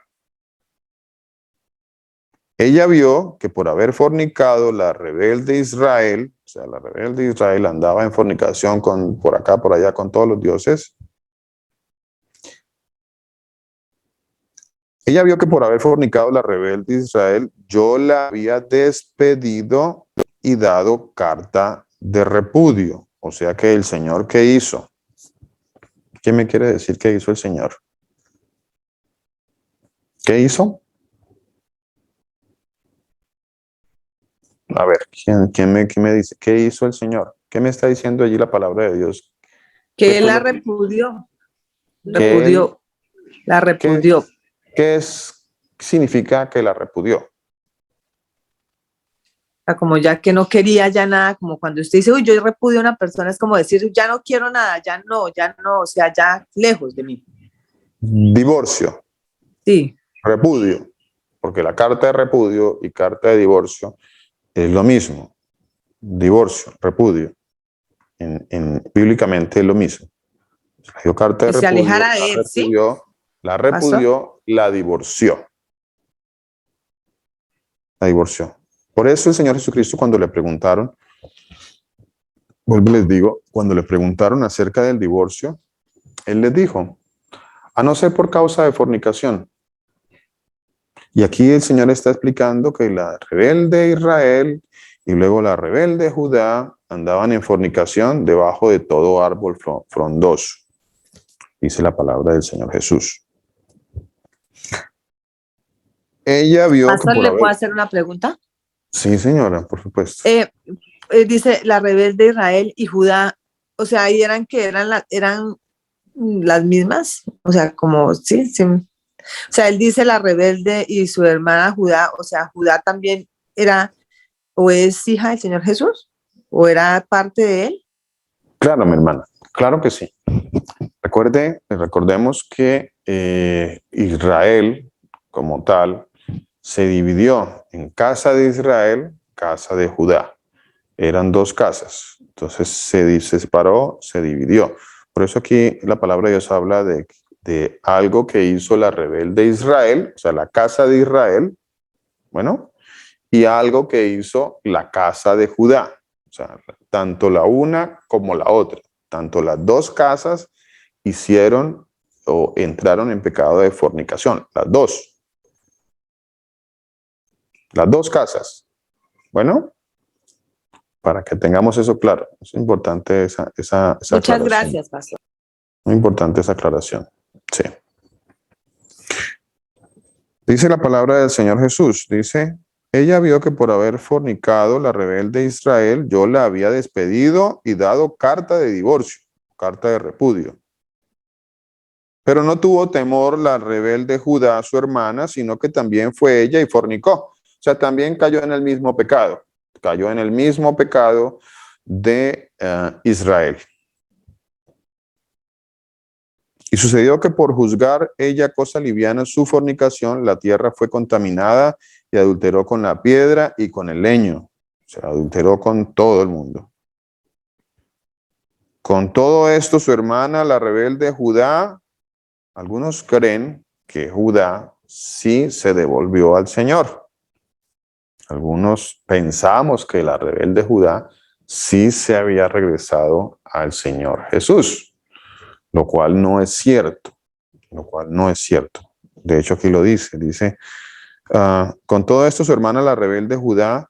Ella vio que por haber fornicado la rebelde Israel, o sea, la rebelde Israel andaba en fornicación por acá, por allá, con todos los dioses. Ella vio que por haber fornicado la rebelde Israel, yo la había despedido y dado carta de repudio. O sea que el Señor, ¿qué hizo? ¿Qué me quiere decir que hizo el Señor? ¿Qué hizo? A ver, ¿quién me dice? ¿Qué hizo el Señor? ¿Qué me está diciendo allí la palabra de Dios? Que él la repudió. Repudió. La repudió. ¿Qué significa que la repudió? O sea, como ya que no quería ya nada, como cuando usted dice, uy, yo repudio a una persona, es como decir, ya no quiero nada, ya no, o sea, ya lejos de mí. Divorcio. Sí. Repudio. Porque la carta de repudio y carta de divorcio es lo mismo. Divorcio, repudio. Bíblicamente es lo mismo. La carta de que se repudio, alejara de él, ¿sí? La repudió, la divorció. La divorció. Por eso el Señor Jesucristo, cuando le preguntaron, vuelvo y les digo, cuando le preguntaron acerca del divorcio, Él les dijo, a no ser por causa de fornicación. Y aquí el Señor está explicando que la rebelde Israel y luego la rebelde Judá andaban en fornicación debajo de todo árbol frondoso. Dice la palabra del Señor Jesús. Ella vio Pastor, que por ¿le puedo haber... hacer una pregunta? Sí, señora, por supuesto. Dice la rebelde Israel y Judá, o sea, ahí eran que eran las mismas, o sea, como, sí, sí. O sea, él dice la rebelde y su hermana Judá, o sea, Judá también era, o es hija del Señor Jesús, o era parte de él. Claro, mi hermana, claro que sí. Recordemos que Israel, como tal, se dividió en casa de Israel, casa de Judá. Eran dos casas. Entonces se separó, se dividió. Por eso aquí la palabra de Dios habla de algo que hizo la rebelde Israel, o sea, la casa de Israel, bueno, y algo que hizo la casa de Judá. O sea, tanto la una como la otra. Tanto las dos casas hicieron o entraron en pecado de fornicación. Las dos. Las dos casas. Bueno, para que tengamos eso claro. Es importante esa Muchas aclaración. gracias, pastor. Muy importante esa aclaración. Sí. Dice la palabra del Señor Jesús. Dice, ella vio que por haber fornicado la rebelde Israel, yo la había despedido y dado carta de divorcio, carta de repudio. Pero no tuvo temor la rebelde Judá, su hermana, sino que también fue ella y fornicó. O sea, también cayó en el mismo pecado. Cayó en el mismo pecado de Israel. Y sucedió que por juzgar ella cosa liviana su fornicación, la tierra fue contaminada y adulteró con la piedra y con el leño. O sea, adulteró con todo el mundo. Con todo esto, su hermana, la rebelde Judá, algunos creen que Judá sí se devolvió al Señor. Algunos pensamos que la rebelde Judá sí se había regresado al Señor Jesús, lo cual no es cierto. Lo cual no es cierto. De hecho, aquí lo dice, con todo esto su hermana la rebelde Judá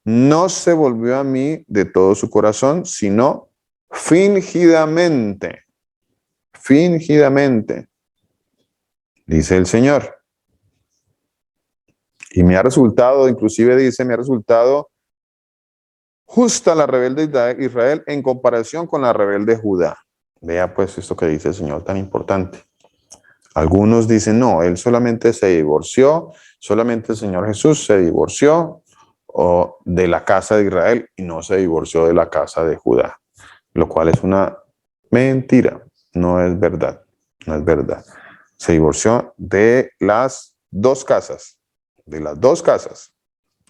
no se volvió a mí de todo su corazón, sino fingidamente, dice el Señor. Y me ha resultado, inclusive dice, me ha resultado justa la rebelde Israel en comparación con la rebelde Judá. Vea pues esto que dice el Señor tan importante. Algunos dicen, no, él solamente se divorció, solamente el Señor Jesús se divorció de la casa de Israel y no se divorció de la casa de Judá, lo cual es una mentira, no es verdad, no es verdad. Se divorció de las dos casas,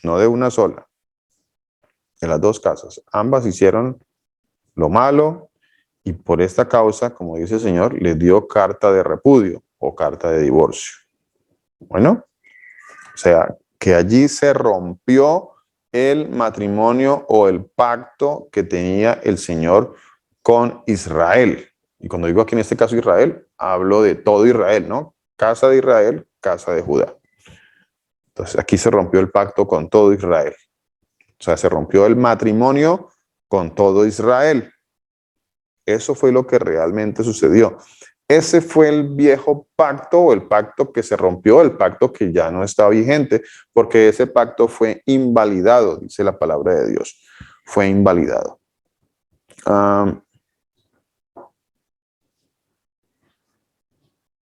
no de una sola, de las dos casas. Ambas hicieron lo malo y por esta causa, como dice el Señor, les dio carta de repudio o carta de divorcio. Bueno, o sea, que allí se rompió el matrimonio o el pacto que tenía el Señor con Israel. Y cuando digo aquí en este caso Israel, hablo de todo Israel, ¿no? Casa de Israel, casa de Judá. Entonces aquí se rompió el pacto con todo Israel. O sea, se rompió el matrimonio con todo Israel. Eso fue lo que realmente sucedió. Ese fue el viejo pacto o el pacto que se rompió, el pacto que ya no está vigente, porque ese pacto fue invalidado, dice la palabra de Dios. Fue invalidado.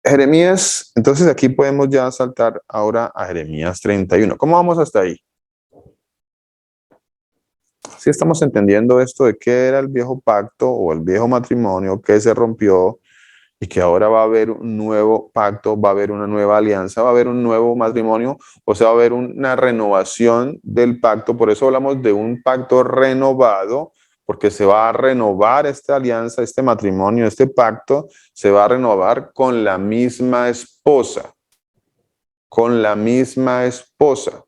Jeremías, entonces aquí podemos ya saltar ahora a Jeremías 31. ¿Cómo vamos hasta ahí? Si estamos entendiendo esto de qué era el viejo pacto o el viejo matrimonio que se rompió y que ahora va a haber un nuevo pacto, va a haber una nueva alianza, va a haber un nuevo matrimonio, o sea, va a haber una renovación del pacto. Por eso hablamos de un pacto renovado, porque se va a renovar esta alianza, este matrimonio, este pacto, se va a renovar con la misma esposa. Con la misma esposa.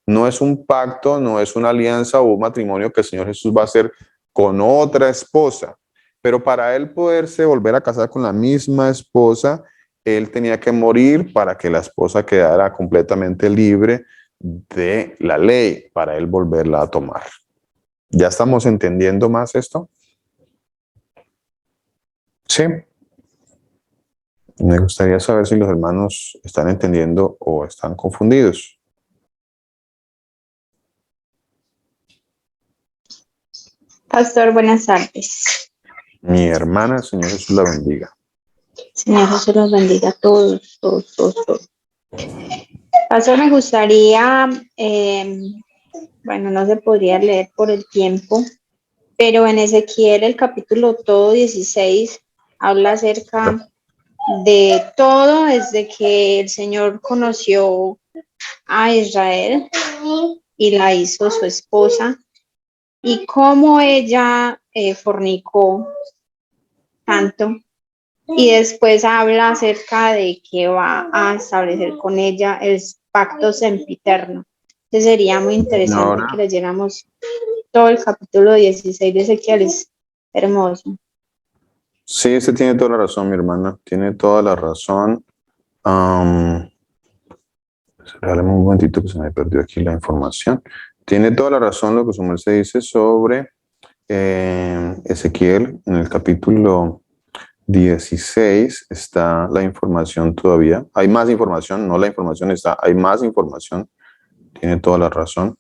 No es un pacto, no es una alianza o un matrimonio que el Señor Jesús va a hacer con otra esposa. pero para él poderse volver a casar con la misma esposa, él tenía que morir para que la esposa quedara completamente libre de la ley, para él volverla a tomar. ¿Ya estamos entendiendo más esto? Sí. Me gustaría saber si los hermanos están entendiendo o están confundidos. Pastor, buenas tardes. Mi hermana, el Señor Jesús la bendiga. Señor Jesús los bendiga a todos, todos, todos, todos. Pastor, me gustaría, bueno, no se podría leer por el tiempo, pero en Ezequiel, el capítulo todo 16, habla acerca de todo desde que el Señor conoció a Israel y la hizo su esposa, y cómo ella fornicó tanto, y después habla acerca de que va a establecer con ella el pacto sempiterno. Entonces sería muy interesante Ahora, que leyéramos todo el capítulo 16 de Ezequiel, es hermoso. sí, usted tiene toda la razón, mi hermana. Tiene toda la razón. Regálame un momentito que se me perdió aquí la información. Tiene toda la razón lo que su merced dice sobre Ezequiel. En el capítulo 16 está la información todavía. Hay más información, no la información está, hay más información. Tiene toda la razón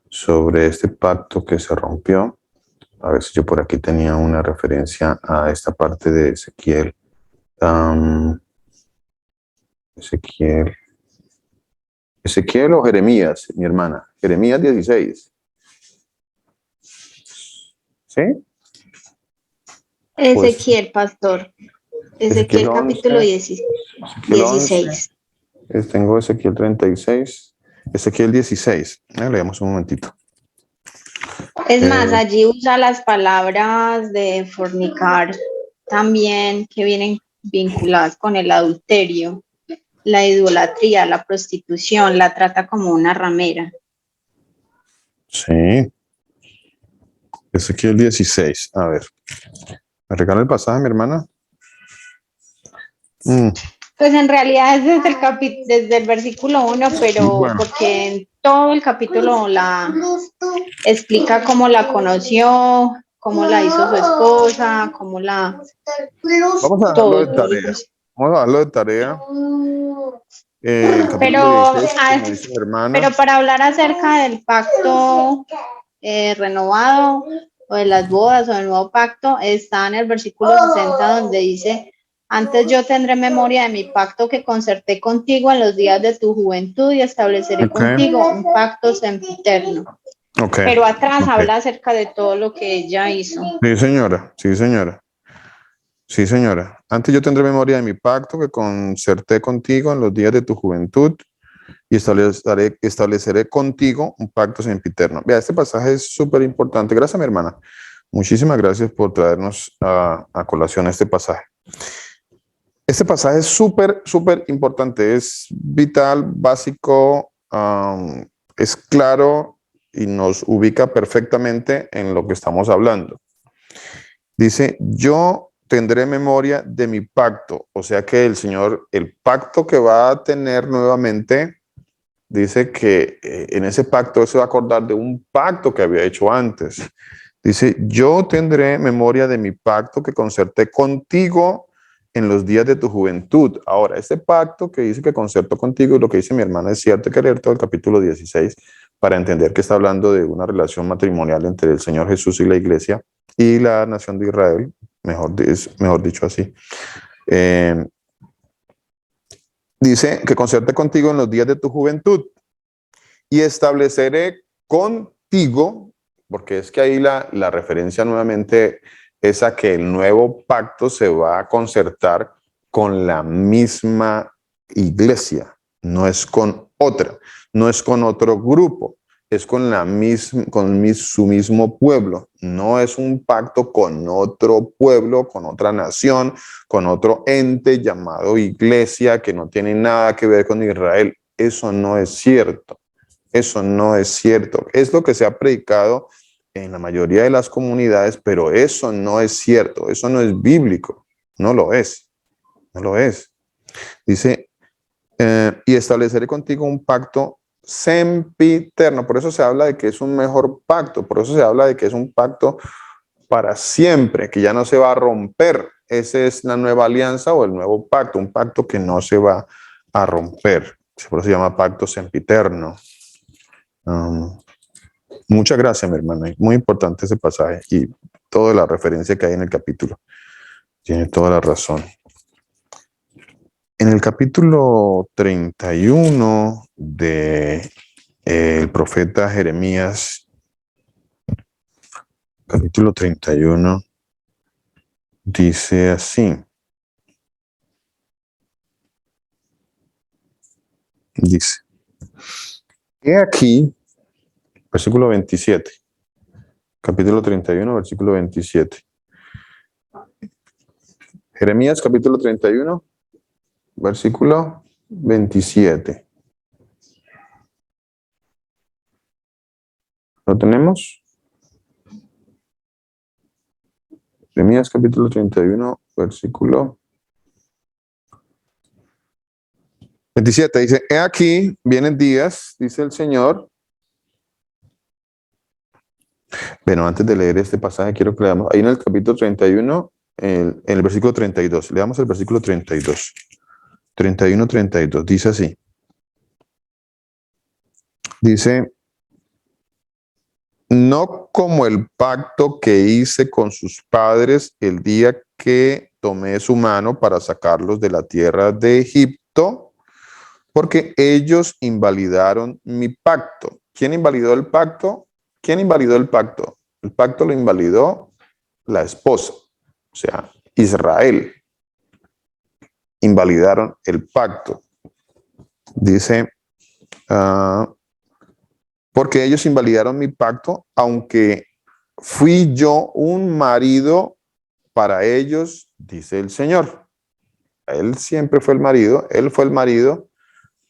sobre este pacto que se rompió. A ver si yo por aquí tenía una referencia a esta parte de Ezequiel. Ezequiel o Jeremías, mi hermana. Jeremías 16. ¿Sí? Ezequiel, pastor. Ezequiel Ezequiel capítulo 11, 16. Ezequiel 11. Tengo Ezequiel 36. Ezequiel 16. Leamos un momentito. Es más, allí usa las palabras de fornicar también, que vienen vinculadas con el adulterio, la idolatría, la prostitución, la trata como una ramera. Sí. Ezequiel 16. A ver. ¿Me regala el pasaje, mi hermana? Pues en realidad es desde el versículo 1, pero Bueno. porque en todo el capítulo la explica cómo la conoció, cómo la hizo su esposa, cómo la... Vamos a dejarlo de tarea. Vamos a dejarlo de tarea. El capítulo 16, como dice mi hermana. Pero para hablar acerca del pacto renovado o de las bodas o del nuevo pacto, está en el versículo 60 donde dice: antes yo tendré memoria de mi pacto que concerté contigo en los días de tu juventud y estableceré contigo un pacto sempiterno. Pero atrás habla acerca de todo lo que ella hizo. Sí, señora. Sí, señora. Sí, señora. Antes yo tendré memoria de mi pacto que concerté contigo en los días de tu juventud y estableceré contigo un pacto sempiterno. Vea, este pasaje es súper importante. Gracias, mi hermana. Muchísimas gracias por traernos a colación este pasaje. Este pasaje es súper, súper importante. Es vital, básico, es claro y nos ubica perfectamente en lo que estamos hablando. Dice, yo tendré memoria de mi pacto. O sea que el Señor, el pacto que va a tener nuevamente, dice que en ese pacto se va a acordar de un pacto que había hecho antes. Dice, yo tendré memoria de mi pacto que concerté contigo en los días de tu juventud. Ahora, este pacto que dice que concertó contigo, y lo que dice mi hermana es cierto, hay que leer todo el capítulo 16 para entender que está hablando de una relación matrimonial entre el Señor Jesús y la iglesia y la nación de Israel, mejor dicho así. Dice que concerté contigo en los días de tu juventud y estableceré contigo, porque es que ahí la referencia nuevamente es a que el nuevo pacto se va a concertar con la misma iglesia, no es con otra, no es con otro grupo, es con su mismo pueblo, no es un pacto con otro pueblo, con otra nación, con otro ente llamado iglesia que no tiene nada que ver con Israel. Eso no es cierto. Eso no es cierto. Es lo que se ha predicado en la mayoría de las comunidades, pero eso no es cierto, eso no es bíblico, no lo es, no lo es. Dice, y estableceré contigo un pacto sempiterno, por eso se habla de que es un mejor pacto, por eso se habla de que es un pacto para siempre, que ya no se va a romper. Esa es la nueva alianza o el nuevo pacto, un pacto que no se va a romper. Por eso se llama pacto sempiterno. Muchas gracias, mi hermana. Muy importante ese pasaje y toda la referencia que hay en el capítulo. Tiene toda la razón. En el capítulo 31 de el profeta Jeremías, capítulo 31, dice así. Dice, he aquí, versículo 27, capítulo 31, versículo 27. Jeremías, capítulo 31, versículo 27. ¿Lo tenemos? Jeremías, capítulo 31, versículo 27. Dice, he aquí, vienen días, dice el Señor. Bueno, antes de leer este pasaje, quiero que leamos ahí en el capítulo 31, en el versículo 32. Leamos el versículo 32. 31, 32. Dice así. Dice, no como el pacto que hice con sus padres el día que tomé su mano para sacarlos de la tierra de Egipto, porque ellos invalidaron mi pacto. ¿Quién invalidó el pacto? ¿Quién invalidó el pacto? El pacto lo invalidó la esposa, o sea, Israel. Invalidaron el pacto. Dice, porque ellos invalidaron mi pacto, aunque fui yo un marido para ellos, dice el Señor. Él siempre fue el marido, él fue el marido,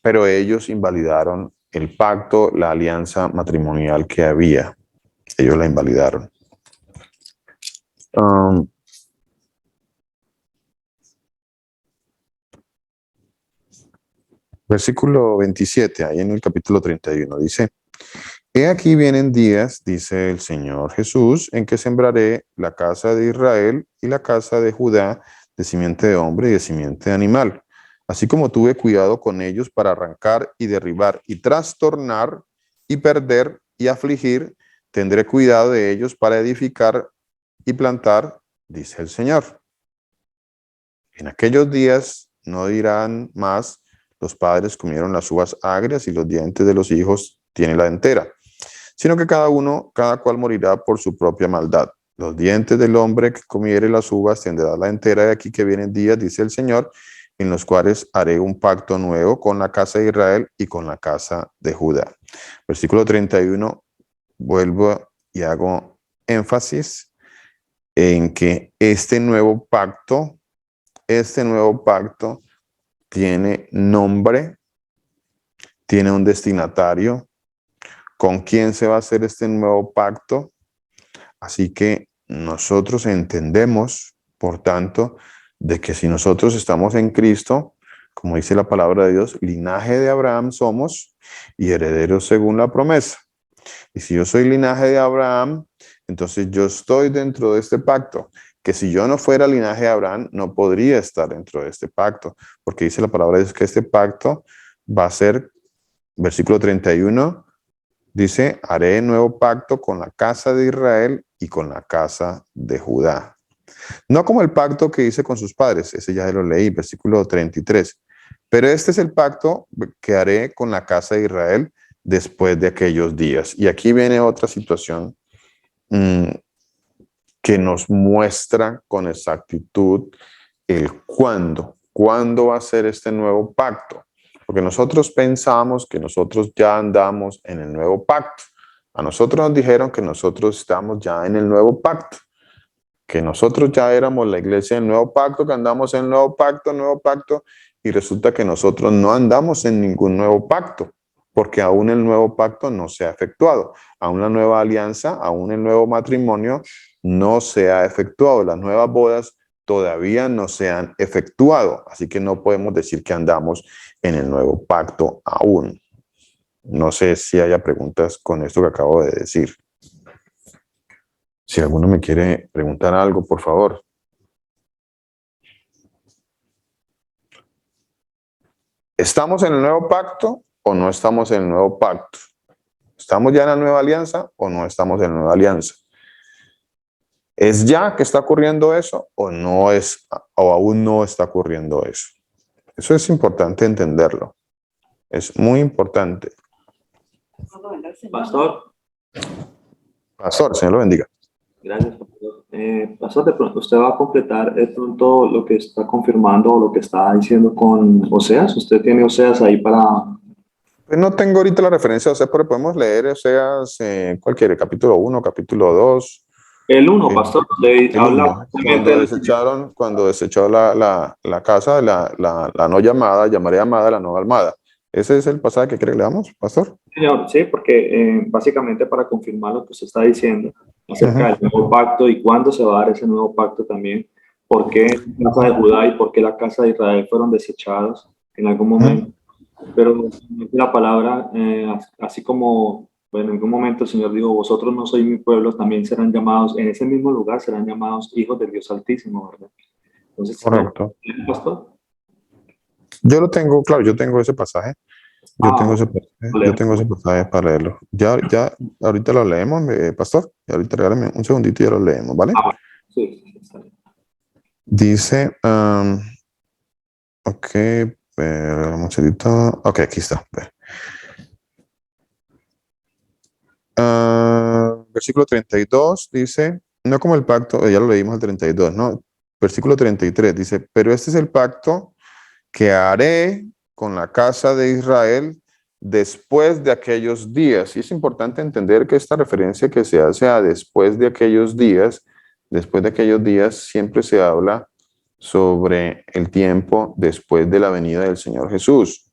pero ellos invalidaron el pacto, la alianza matrimonial que había. Ellos la invalidaron. Versículo 27, ahí en el capítulo 31, dice, he aquí vienen días, dice el Señor Jesús, en que sembraré la casa de Israel y la casa de Judá de simiente de hombre y de simiente de animal. Así como tuve cuidado con ellos para arrancar y derribar y trastornar y perder y afligir, tendré cuidado de ellos para edificar y plantar, dice el Señor. En aquellos días no dirán más, los padres comieron las uvas agrias y los dientes de los hijos tienen la entera, sino que cada cual morirá por su propia maldad. Los dientes del hombre que comiere las uvas tendrá la entera. De aquí que vienen días, dice el Señor, en los cuales haré un pacto nuevo con la casa de Israel y con la casa de Judá. Versículo 31, vuelvo y hago énfasis en que este nuevo pacto tiene nombre, tiene un destinatario. ¿Con quién se va a hacer este nuevo pacto? Así que nosotros entendemos, por tanto, de que si nosotros estamos en Cristo, como dice la palabra de Dios, linaje de Abraham somos y herederos según la promesa. Y si yo soy linaje de Abraham, entonces yo estoy dentro de este pacto. Que si yo no fuera linaje de Abraham, no podría estar dentro de este pacto, porque dice la palabra de Dios que este pacto va a ser, versículo 31, dice, haré nuevo pacto con la casa de Israel y con la casa de Judá. No como el pacto que hice con sus padres, ese ya lo leí, versículo 33. Pero este es el pacto que haré con la casa de Israel después de aquellos días. Y aquí viene otra situación que nos muestra con exactitud el cuándo. ¿Cuándo va a ser este nuevo pacto? Porque nosotros pensamos que nosotros ya andamos en el nuevo pacto. A nosotros nos dijeron que nosotros estamos ya en el nuevo pacto, que nosotros ya éramos la iglesia del nuevo pacto, que andamos en el nuevo pacto, y resulta que nosotros no andamos en ningún nuevo pacto. porque aún el nuevo pacto no se ha efectuado, aún la nueva alianza, aún el nuevo matrimonio no se ha efectuado, las nuevas bodas todavía no se han efectuado, así que no podemos decir que andamos en el nuevo pacto aún. No sé si haya preguntas con esto que acabo de decir. Si alguno me quiere preguntar algo, por favor. ¿Estamos en el nuevo pacto o no estamos en el nuevo pacto? ¿Estamos ya en la nueva alianza o no estamos en la nueva alianza? ¿Es ya que está ocurriendo eso o no es, o aún no está ocurriendo eso? Eso es importante entenderlo. Es muy importante. Pastor. Pastor, Señor lo bendiga. Gracias, pastor. Pastor, de pronto usted va a completar de pronto lo que está confirmando o lo que está diciendo con Oseas. ¿Usted tiene Oseas ahí para...? Pues no tengo ahorita la referencia, o sea, pero podemos leer Oseas cualquier capítulo 1, capítulo 2. El 1, pastor, donde habla... Cuando desechó la casa, la no llamada, llamaré amada, la no almada. ¿Ese es el pasaje que quiere que leamos, pastor? Señor, sí, porque básicamente para confirmar lo que usted está diciendo acerca del nuevo pacto y cuándo se va a dar ese nuevo pacto también, por qué la casa de Judá y por qué la casa de Israel fueron desechados en algún momento. Pero la palabra, así como bueno, en algún momento el Señor dijo, vosotros no sois mi pueblo, también serán llamados, en ese mismo lugar serán llamados hijos del Dios Altísimo, ¿verdad? Entonces, correcto. ¿Pastor? Yo lo tengo, claro, yo tengo ese pasaje. Yo tengo ese pasaje para leerlo. Ya ahorita lo leemos, pastor. Y ahorita regálame un segundito y ya lo leemos, ¿vale? Sí, está bien. Dice, ok, un segundito. Ok, aquí está. Versículo 32 dice, no como el pacto, ya lo leímos el 32, ¿no? Versículo 33 dice, pero este es el pacto que haré con la casa de Israel después de aquellos días. Y es importante entender que esta referencia que se hace a después de aquellos días siempre se habla sobre el tiempo después de la venida del Señor Jesús.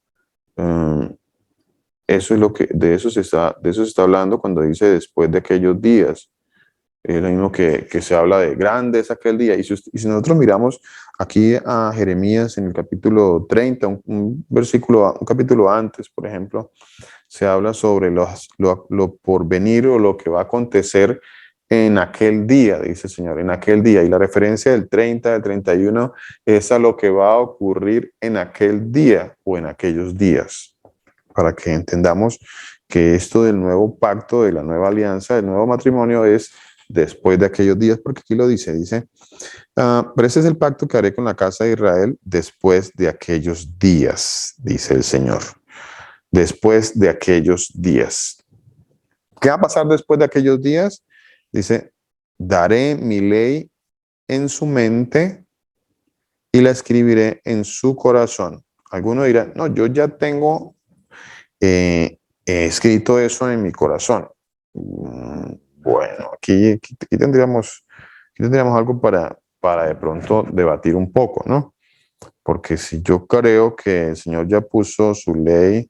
Eso es lo que, de eso se está hablando cuando dice después de aquellos días. Es lo mismo que se habla de grande es aquel día. Y si nosotros miramos aquí a Jeremías en el capítulo 30, un capítulo antes, por ejemplo, se habla sobre lo porvenir o lo que va a acontecer en aquel día, dice el Señor, en aquel día. Y la referencia del 30, del 31, es a lo que va a ocurrir en aquel día o en aquellos días. Para que entendamos que esto del nuevo pacto, de la nueva alianza, del nuevo matrimonio es después de aquellos días, porque aquí lo dice, pero ese es el pacto que haré con la casa de Israel después de aquellos días, dice el Señor. Después de aquellos días. ¿Qué va a pasar después de aquellos días? Dice, daré mi ley en su mente y la escribiré en su corazón. Alguno dirá, no, yo ya tengo he escrito eso en mi corazón. Bueno, aquí tendríamos algo para de pronto debatir un poco, ¿no? Porque si yo creo que el Señor ya puso su ley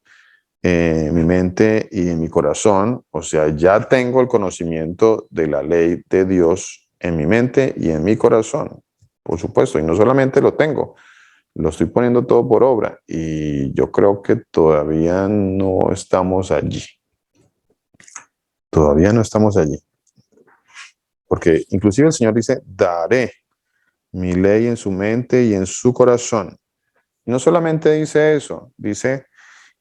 en mi mente y en mi corazón, o sea, ya tengo el conocimiento de la ley de Dios en mi mente y en mi corazón, por supuesto, y no solamente lo tengo, lo estoy poniendo todo por obra y yo creo que todavía no estamos allí. Todavía no estamos allí. Porque inclusive el Señor dice, daré mi ley en su mente y en su corazón. Y no solamente dice eso, dice,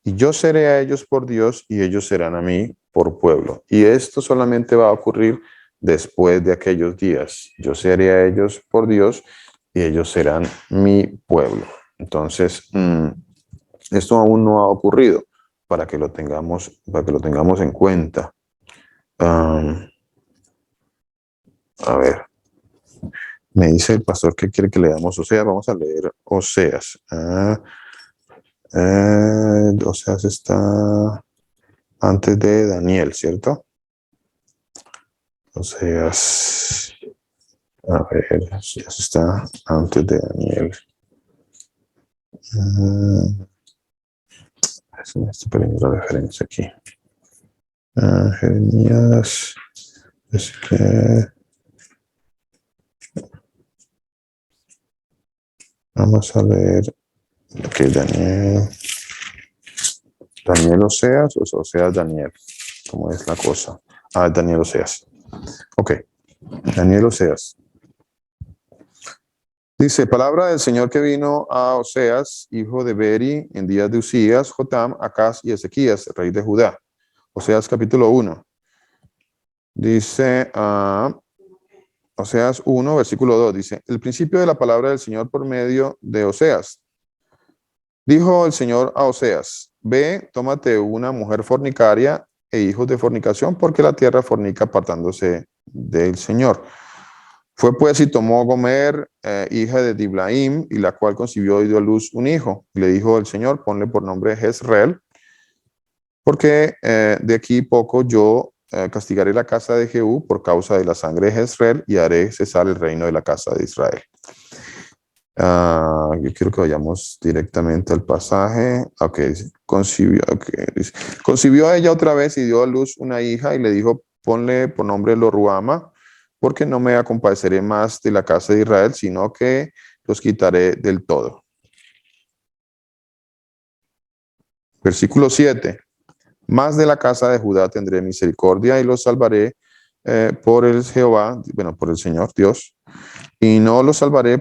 y yo seré a ellos por Dios y ellos serán a mí por pueblo. Y esto solamente va a ocurrir después de aquellos días. Yo seré a ellos por Dios y ellos serán mi pueblo. Entonces, esto aún no ha ocurrido para que lo tengamos en cuenta. A ver, me dice el pastor que quiere que leamos Oseas. Vamos a leer Oseas. Oseas está antes de Daniel, ¿cierto? Oseas. A ver, Oseas está antes de Daniel. Estoy poniendo la referencia aquí. Jeremías. Vamos a leer. Ok, Daniel. Daniel Oseas o Oseas Daniel. ¿Cómo es la cosa? Daniel Oseas. Ok. Daniel Oseas. Dice, palabra del Señor que vino a Oseas, hijo de Beri, en días de Usías, Jotam, Acaz y Ezequías, rey de Judá. Oseas capítulo 1. Dice, Oseas 1, versículo 2, dice, el principio de la palabra del Señor por medio de Oseas. Dijo el Señor a Oseas, ve, tómate una mujer fornicaria e hijos de fornicación, porque la tierra fornica apartándose del Señor. Fue pues y tomó Gomer, hija de Diblaim, y la cual concibió y dio a luz un hijo. Y le dijo el Señor, ponle por nombre Jezreel, porque de aquí poco yo castigaré la casa de Jehú por causa de la sangre de Jezreel y haré cesar el reino de la casa de Israel. Yo quiero que vayamos directamente al pasaje. Ok, concibió a ella otra vez y dio a luz una hija y le dijo, ponle por nombre Lo-Ruama, porque no me compadeceré más de la casa de Israel, sino que los quitaré del todo. Versículo 7. Más de la casa de Judá tendré misericordia y los salvaré por el Jehová, por el Señor Dios, y no los salvaré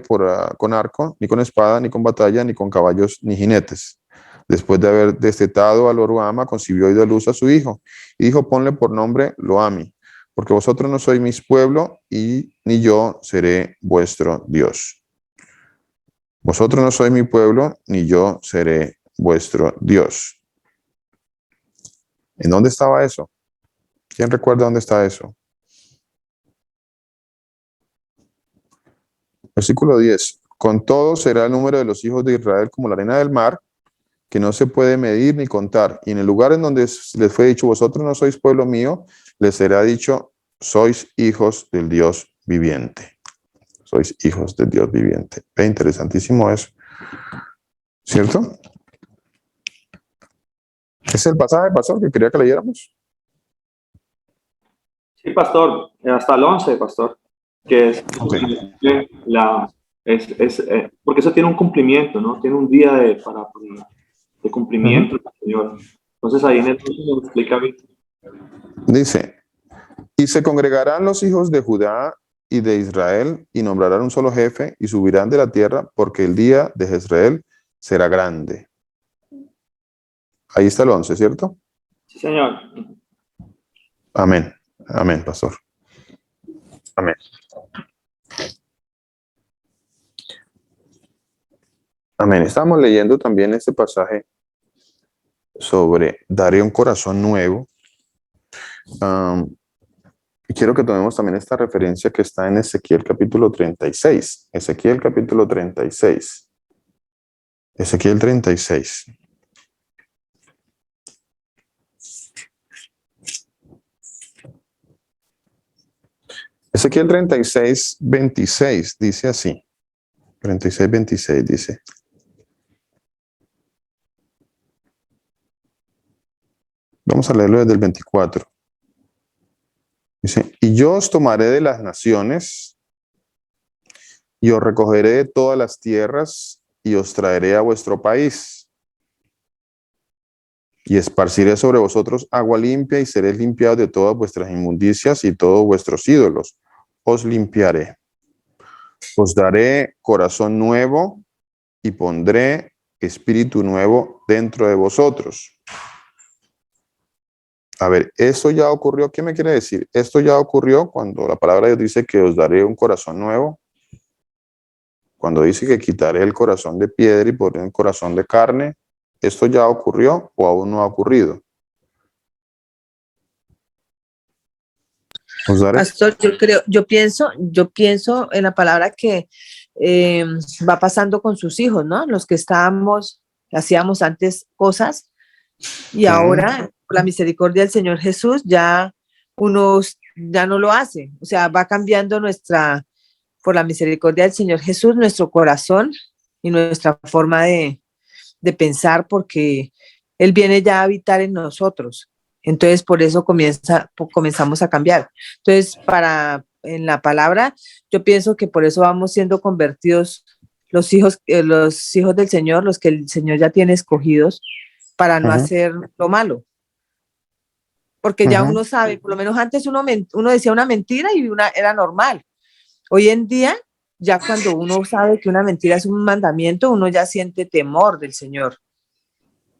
con arco, ni con espada, ni con batalla, ni con caballos, ni jinetes. Después de haber destetado a Lo-Ruama, concibió y dio a luz a su hijo, y dijo, ponle por nombre Lo-Ami, porque vosotros no sois mi pueblo, y ni yo seré vuestro Dios. Vosotros no sois mi pueblo, ni yo seré vuestro Dios. ¿En dónde estaba eso? ¿Quién recuerda dónde está eso? Versículo 10. Con todo será el número de los hijos de Israel como la arena del mar, que no se puede medir ni contar. Y en el lugar en donde les fue dicho, vosotros no sois pueblo mío, les será dicho, sois hijos del Dios viviente. Sois hijos del Dios viviente. Interesantísimo eso. ¿Cierto? ¿Es el pasaje, pastor, que quería que leyéramos? Sí, pastor, hasta el 11, pastor, que es porque eso tiene un cumplimiento, ¿no? Tiene un día de cumplimiento, Señor. Entonces ahí en el 11 nos explica bien. Dice, y se congregarán los hijos de Judá y de Israel y nombrarán un solo jefe y subirán de la tierra porque el día de Jezreel será grande. Ahí está el 11, ¿cierto? Sí, Señor. Amén. Amén, pastor. Amén. Amén. Estamos leyendo también este pasaje sobre daré un corazón nuevo. Y quiero que tomemos también esta referencia que está en Ezequiel capítulo 36. Ezequiel capítulo 36. Ezequiel 36. Ezequiel 36, 26 dice así. 36, 26 dice. Vamos a leerlo desde el 24. Dice, y yo os tomaré de las naciones y os recogeré de todas las tierras y os traeré a vuestro país. Y esparciré sobre vosotros agua limpia y seréis limpiados de todas vuestras inmundicias y todos vuestros ídolos. Os limpiaré. Os daré corazón nuevo y pondré espíritu nuevo dentro de vosotros. A ver, ¿esto ya ocurrió? ¿Qué me quiere decir? Esto ya ocurrió cuando la palabra de Dios dice que os daré un corazón nuevo. Cuando dice que quitaré el corazón de piedra y pondré un corazón de carne. ¿Esto ya ocurrió o aún no ha ocurrido? Pastor, yo pienso en la palabra que va pasando con sus hijos, ¿no? Los que hacíamos antes cosas y ahora, por la misericordia del Señor Jesús, ya ya no lo hace. O sea, va cambiando por la misericordia del Señor Jesús, nuestro corazón y nuestra forma de pensar, porque Él viene ya a habitar en nosotros. Entonces, por eso comenzamos a cambiar. Entonces, en la palabra, yo pienso que por eso vamos siendo convertidos los hijos del Señor, los que el Señor ya tiene escogidos para no hacer lo malo. Porque ya uno sabe, por lo menos antes uno decía una mentira y era normal. Hoy en día, ya cuando uno sabe que una mentira es un mandamiento, uno ya siente temor del Señor.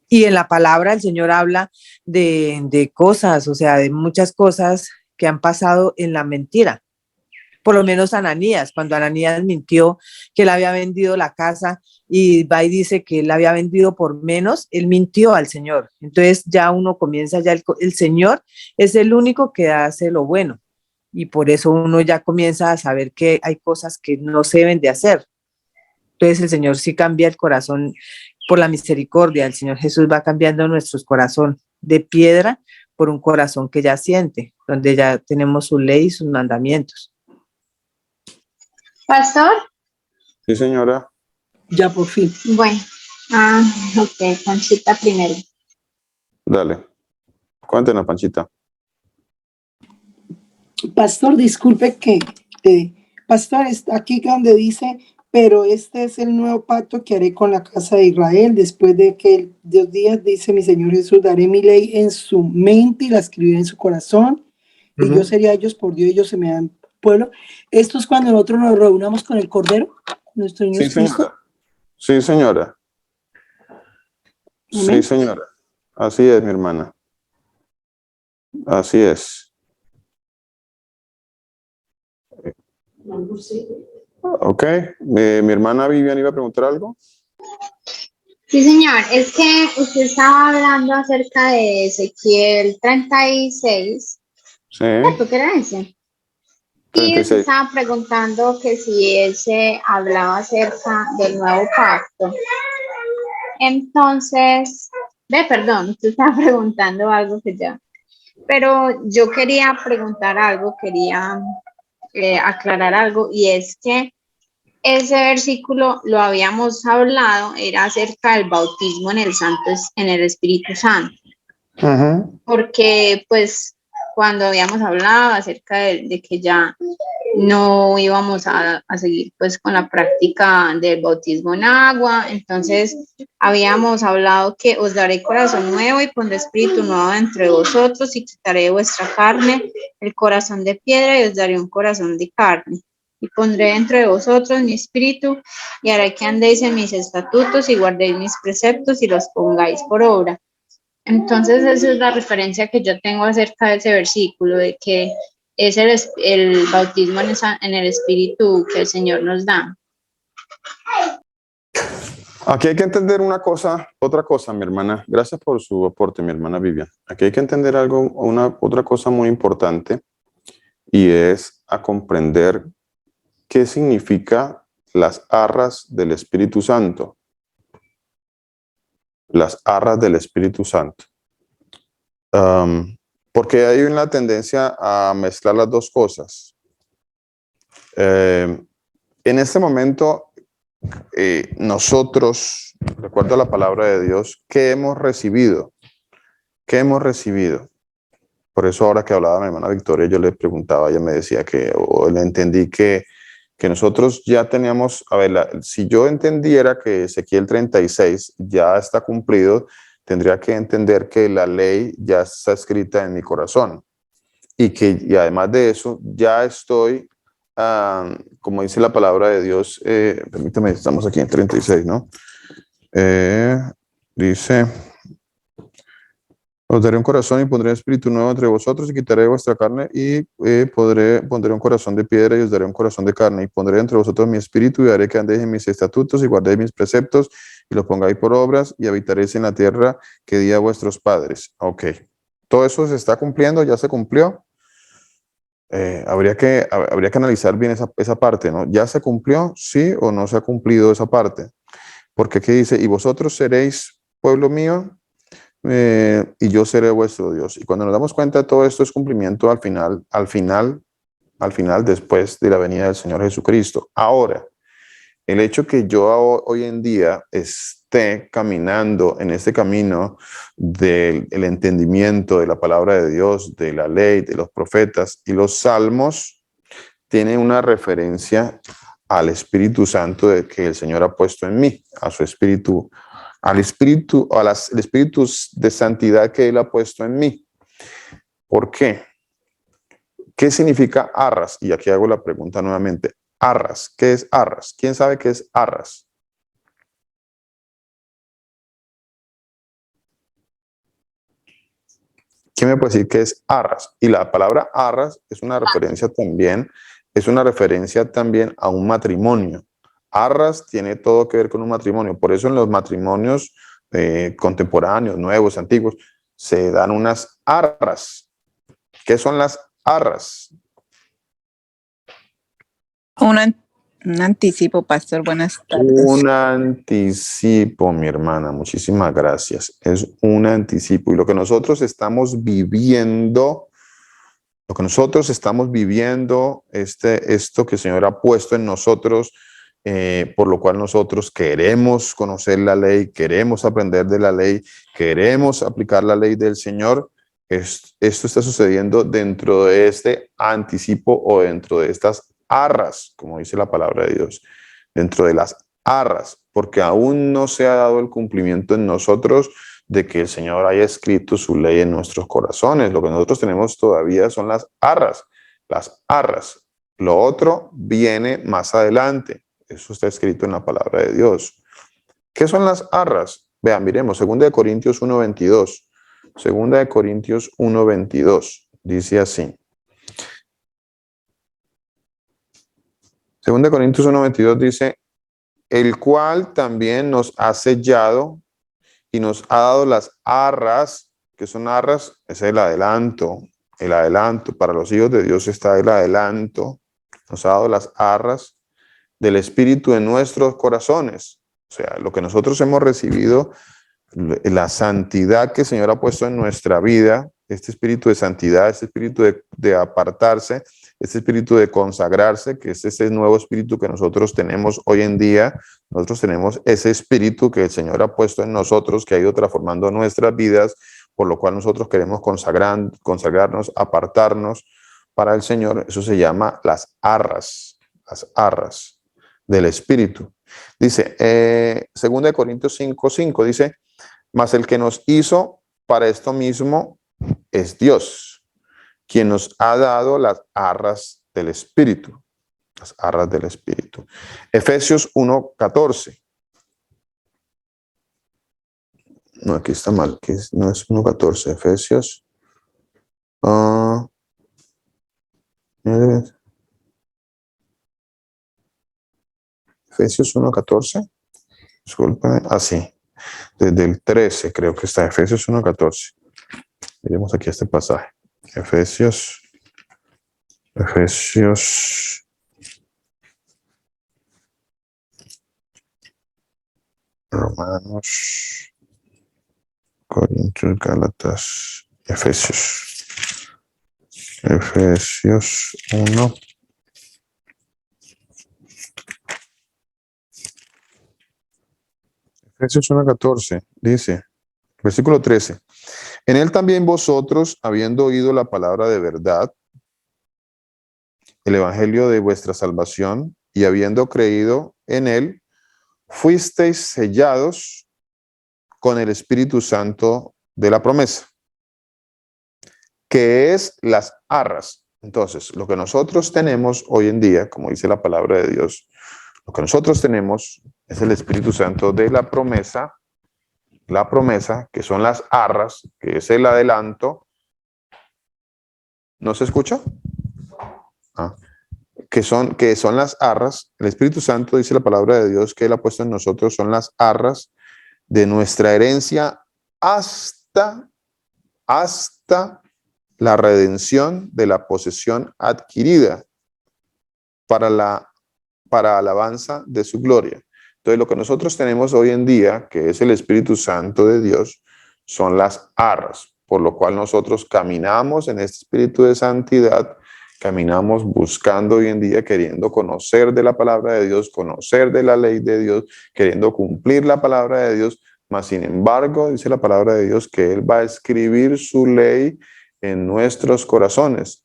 Y en la palabra el Señor habla de cosas, o sea, de muchas cosas que han pasado en la mentira. Por lo menos Ananías, cuando Ananías mintió que él había vendido la casa y va y dice que él la había vendido por menos, él mintió al Señor. Entonces ya uno comienza, el Señor es el único que hace lo bueno. Y por eso uno ya comienza a saber que hay cosas que no se deben de hacer. Entonces el Señor sí cambia el corazón por la misericordia. El Señor Jesús va cambiando nuestros corazones de piedra por un corazón que ya siente, donde ya tenemos su ley y sus mandamientos. Pastor. Sí, señora. Ya por fin. Bueno, ok, Panchita primero. Dale. Cuéntenos, Panchita. Pastor, disculpe que, pastor, está aquí donde dice, pero este es el nuevo pacto que haré con la casa de Israel, después de que Dios días, dice mi Señor Jesús, daré mi ley en su mente y la escribiré en su corazón, y yo seré a ellos por Dios, ellos se me dan pueblo. Esto es cuando nosotros nos reunamos con el Cordero, nuestro Señor Jesucristo. Sí, señora. Amén. Sí, señora. Así es, mi hermana. Así es. Ok. Mi hermana Vivian iba a preguntar algo. Sí, señor. Es que usted estaba hablando acerca de Ezequiel 36. Sí. ¿Cierto que era ese? 36. Y usted estaba preguntando que si ese hablaba acerca del nuevo pacto. Entonces, perdón, usted estaba preguntando algo que ya. Pero yo quería preguntar algo, quería aclarar algo, y es que ese versículo lo habíamos hablado, era acerca del bautismo en el Espíritu Santo. Porque pues cuando habíamos hablado acerca de que ya no íbamos a seguir pues con la práctica del bautismo en agua, entonces habíamos hablado que os daré corazón nuevo y pondré espíritu nuevo entre vosotros y quitaré de vuestra carne el corazón de piedra y os daré un corazón de carne. Y pondré dentro de vosotros mi espíritu y haré que andéis en mis estatutos y guardéis mis preceptos y los pongáis por obra. Entonces esa es la referencia que yo tengo acerca de ese versículo, de que es el bautismo en el Espíritu que el Señor nos da. Aquí hay que entender otra cosa, mi hermana. Gracias por su aporte, mi hermana Vivian. Aquí hay que entender otra cosa muy importante, y es a comprender qué significa las arras del Espíritu Santo. Las arras del Espíritu Santo. Porque hay una tendencia a mezclar las dos cosas. En este momento, nosotros, de acuerdo a la palabra de Dios, ¿qué hemos recibido? ¿Qué hemos recibido? Por eso ahora que hablaba mi hermana Victoria, yo le preguntaba, ella me decía o le entendí que nosotros ya teníamos, si yo entendiera que Ezequiel 36 ya está cumplido, tendría que entender que la ley ya está escrita en mi corazón y además de eso ya estoy, como dice la palabra de Dios, permítame, estamos aquí en 36, ¿no? Dice: os daré un corazón y pondré espíritu nuevo entre vosotros y quitaré vuestra carne y pondré un corazón de piedra y os daré un corazón de carne y pondré entre vosotros mi espíritu y haré que andéis en mis estatutos y guardéis mis preceptos y los pongáis por obras y habitaréis en la tierra que di a vuestros padres. Ok. Todo eso se está cumpliendo, ya se cumplió. Habría que analizar bien esa parte, ¿no? ¿Ya se cumplió? ¿Sí o no se ha cumplido esa parte? Porque aquí dice: y vosotros seréis pueblo mío, y yo seré vuestro Dios. Y cuando nos damos cuenta, todo esto es cumplimiento al final, después de la venida del Señor Jesucristo. Ahora, el hecho que yo hoy en día esté caminando en este camino del entendimiento de la palabra de Dios, de la ley, de los profetas y los salmos, tiene una referencia al Espíritu Santo que el Señor ha puesto en mí, a su Espíritu, al Espíritu, el Espíritu de santidad que Él ha puesto en mí. ¿Por qué? ¿Qué significa arras? Y aquí hago la pregunta nuevamente. Arras, ¿qué es arras? ¿Quién sabe qué es arras? ¿Quién me puede decir qué es arras? Y la palabra arras es una referencia también a un matrimonio. Arras tiene todo que ver con un matrimonio. Por eso en los matrimonios contemporáneos, nuevos, antiguos, se dan unas arras. ¿Qué son las arras? Un anticipo, pastor. Buenas tardes. Un anticipo, mi hermana. Muchísimas gracias. Es un anticipo. Y lo que nosotros estamos viviendo, esto que el Señor ha puesto en nosotros, por lo cual nosotros queremos conocer la ley, queremos aprender de la ley, queremos aplicar la ley del Señor. Esto está sucediendo dentro de este anticipo o dentro de estas arras, como dice la palabra de Dios, dentro de las arras, porque aún no se ha dado el cumplimiento en nosotros de que el Señor haya escrito su ley en nuestros corazones. Lo que nosotros tenemos todavía son las arras. Lo otro viene más adelante. Eso está escrito en la palabra de Dios. ¿Qué son las arras? Vean, miremos, 2 Corintios 1:22. 2 Corintios 1:22. Dice así. 2 Corintios 1:22 dice, el cual también nos ha sellado y nos ha dado las arras. ¿Qué son arras? Es el adelanto. El adelanto. Para los hijos de Dios está el adelanto. Nos ha dado las arras del Espíritu en nuestros corazones. O sea, lo que nosotros hemos recibido, la santidad que el Señor ha puesto en nuestra vida, este espíritu de santidad, este espíritu de apartarse, este espíritu de consagrarse, que es ese nuevo espíritu que nosotros tenemos hoy en día. Nosotros tenemos ese espíritu que el Señor ha puesto en nosotros, que ha ido transformando nuestras vidas, por lo cual nosotros queremos consagrarnos, apartarnos para el Señor. Eso se llama las arras del espíritu. Dice, 2 Corintios 5:5, dice, mas el que nos hizo para esto mismo es Dios, quien nos ha dado las arras del Espíritu. Las arras del Espíritu. Efesios 1:14. No, aquí está mal, que no es 1:14. Efesios. Efesios 1:14. Disculpen. Sí. Desde el 13 creo que está. Efesios 1:14. Miremos aquí este pasaje. Efesios. Romanos. Corintios, Gálatas. Efesios 1. Efesios 1:14 dice, versículo 13. En él también vosotros, habiendo oído la palabra de verdad, el evangelio de vuestra salvación, y habiendo creído en él, fuisteis sellados con el Espíritu Santo de la promesa, que es las arras. Entonces, lo que nosotros tenemos hoy en día, como dice la palabra de Dios, lo que nosotros tenemos es el Espíritu Santo de la promesa, que son las arras, que es el adelanto. ¿No se escucha? Que son las arras. El Espíritu Santo, dice la palabra de Dios, que Él ha puesto en nosotros, son las arras de nuestra herencia hasta la redención de la posesión adquirida para alabanza de su gloria. Entonces, lo que nosotros tenemos hoy en día, que es el Espíritu Santo de Dios, son las arras, por lo cual nosotros caminamos en este espíritu de santidad caminamos buscando hoy en día, queriendo conocer de la palabra de Dios, conocer de la ley de Dios, queriendo cumplir la palabra de Dios, mas sin embargo, dice la palabra de Dios que Él va a escribir su ley en nuestros corazones.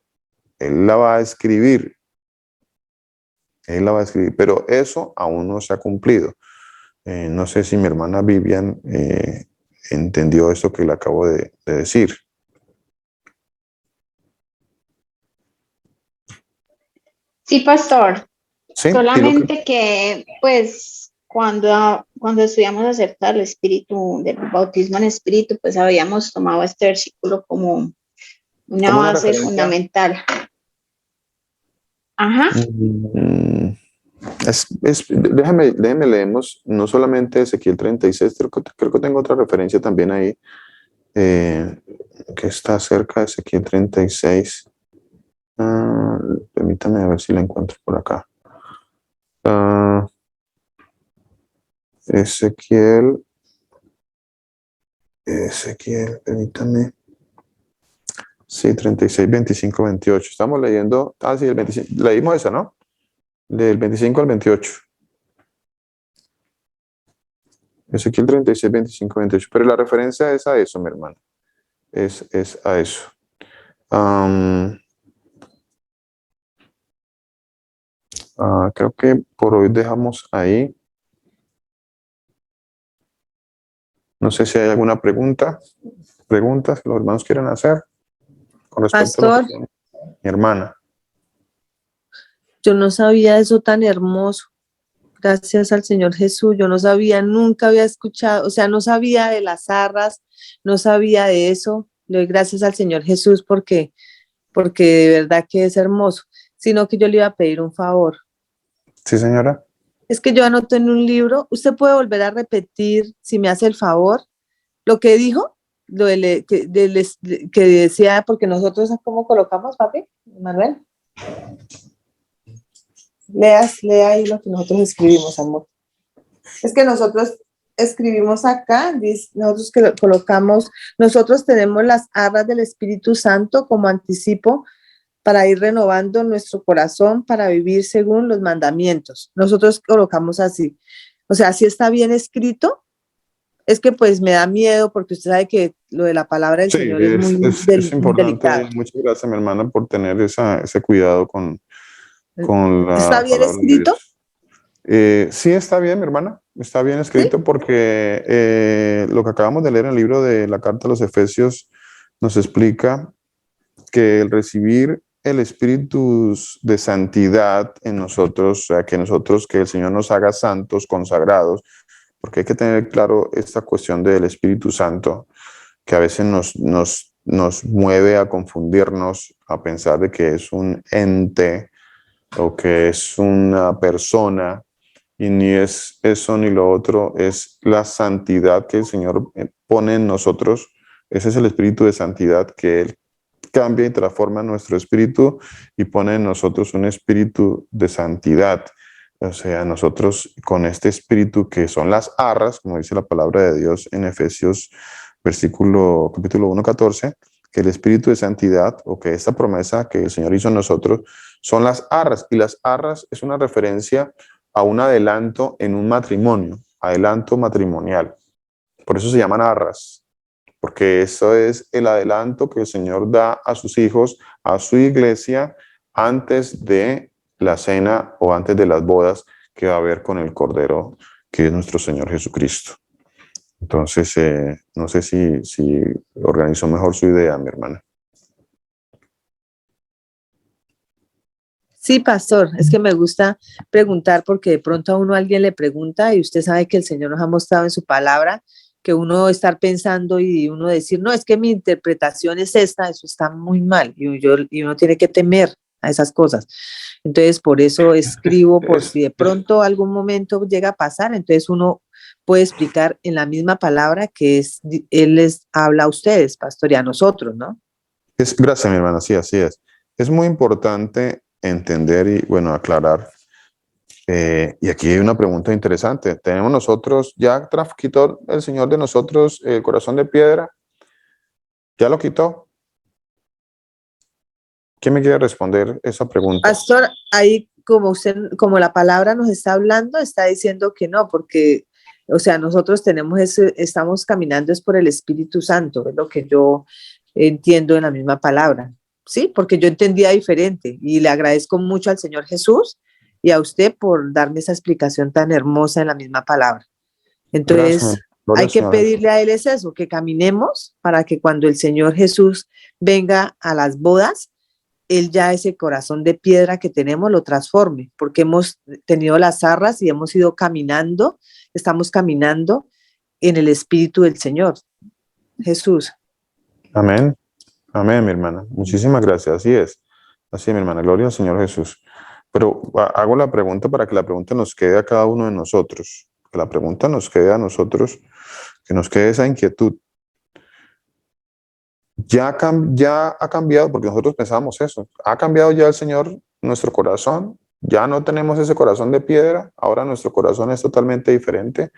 Él la va a escribir. Él la va a escribir, pero eso aún no se ha cumplido. No sé si mi hermana Vivian entendió esto que le acabo de decir. Sí, pastor. Sí, Solamente que, pues, cuando estudiamos acerca del espíritu, del bautismo en espíritu, pues habíamos tomado este versículo como una como una base referencia. fundamental. Ajá. Déjame leemos no solamente Ezequiel 36, creo que tengo otra referencia también ahí, que está cerca de Ezequiel 36. Permítame a ver si la encuentro por acá. Ezequiel, permítame. Sí, 36, 25, 28. Estamos leyendo, sí, el 25, leímos esa, ¿no? Del 25 al 28. Ezequiel 36, 25, 28. Pero la referencia es a eso, mi hermano. Es a eso. Creo que por hoy dejamos ahí. No sé si hay alguna preguntas que los hermanos quieran hacer con respecto a lo Pastor, que mi hermana. yo no sabía eso tan hermoso. Gracias al Señor Jesús. Yo no sabía, nunca había escuchado, o sea, no sabía de las arras, no sabía de eso. Le doy gracias al Señor Jesús porque de verdad que es hermoso. Sino que yo le iba a pedir un favor. Sí, señora. Es que yo anoto en un libro, ¿usted puede volver a repetir, si me hace el favor, lo que dijo? Que decía, porque nosotros, ¿cómo colocamos, papi? Manuel. Lea ahí lo que nosotros escribimos, amor. Es que nosotros escribimos acá, nosotros que colocamos, nosotros tenemos las arras del Espíritu Santo como anticipo para ir renovando nuestro corazón para vivir según los mandamientos. Nosotros colocamos así. O sea, si está bien escrito, es que pues me da miedo porque usted sabe que lo de la palabra del Sí, Señor es muy, es muy importante. delicado. Muchas gracias, mi hermana, por tener ese cuidado con ¿Está la bien palabra de escrito? Dios. Sí, está bien, mi hermana. Está bien escrito ¿Sí? porque lo que acabamos de leer en el libro de la Carta a los Efesios nos explica que el recibir el espíritu de santidad en nosotros, o sea, que el Señor nos haga santos, consagrados, porque hay que tener claro esta cuestión del Espíritu Santo, que a veces nos mueve a confundirnos, a pensar de que es un ente o que es una persona, y ni es eso ni lo otro, es la santidad que el Señor pone en nosotros. Ese es el espíritu de santidad que Él cambia y transforma nuestro espíritu y pone en nosotros un espíritu de santidad. O sea, nosotros con este espíritu que son las arras, como dice la palabra de Dios en Efesios capítulo 1, 14, que el espíritu de santidad o que esta promesa que el Señor hizo en nosotros son las arras, y las arras es una referencia a un adelanto en un matrimonio, adelanto matrimonial. Por eso se llaman arras, porque eso es el adelanto que el Señor da a sus hijos, a su iglesia, antes de la cena o antes de las bodas que va a haber con el Cordero, que es nuestro Señor Jesucristo. Entonces, no sé si organizó mejor su idea, mi hermana. Sí, pastor, es que me gusta preguntar porque de pronto a uno alguien le pregunta y usted sabe que el Señor nos ha mostrado en su palabra que uno estar pensando y uno decir, no, es que mi interpretación es esta, eso está muy mal y uno tiene que temer a esas cosas. Entonces, por eso escribo, por si de pronto algún momento llega a pasar, entonces uno puede explicar en la misma palabra que Él les habla a ustedes, pastor, y a nosotros, ¿no? Gracias, mi hermana, sí, así es. Es muy importante entender y, bueno, aclarar. Y aquí hay una pregunta interesante. ¿Tenemos nosotros, ya quitó el Señor de nosotros el corazón de piedra? ¿Ya lo quitó? ¿Quién me quiere responder esa pregunta? Pastor, ahí como la palabra nos está hablando, está diciendo que no, porque, o sea, nosotros estamos caminando es por el Espíritu Santo, es lo que yo entiendo en la misma palabra, ¿sí? Porque yo entendía diferente y le agradezco mucho al Señor Jesús y a usted por darme esa explicación tan hermosa en la misma palabra. Entonces, Gracias. Gloria hay al que Señor. pedirle a Él es eso, que caminemos para que cuando el Señor Jesús venga a las bodas, Él ya ese corazón de piedra que tenemos lo transforme, porque hemos tenido las arras y hemos ido caminando, estamos caminando en el Espíritu del Señor. Jesús. Amén. Amén, mi hermana. Muchísimas gracias. Así es. Así es, mi hermana. Gloria al Señor Jesús. Pero hago la pregunta para que la pregunta nos quede a cada uno de nosotros. Que la pregunta nos quede a nosotros, que nos quede esa inquietud. Ya ha cambiado, porque nosotros pensábamos eso. ¿Ha cambiado ya el Señor nuestro corazón? Ya no tenemos ese corazón de piedra. Ahora nuestro corazón es totalmente diferente.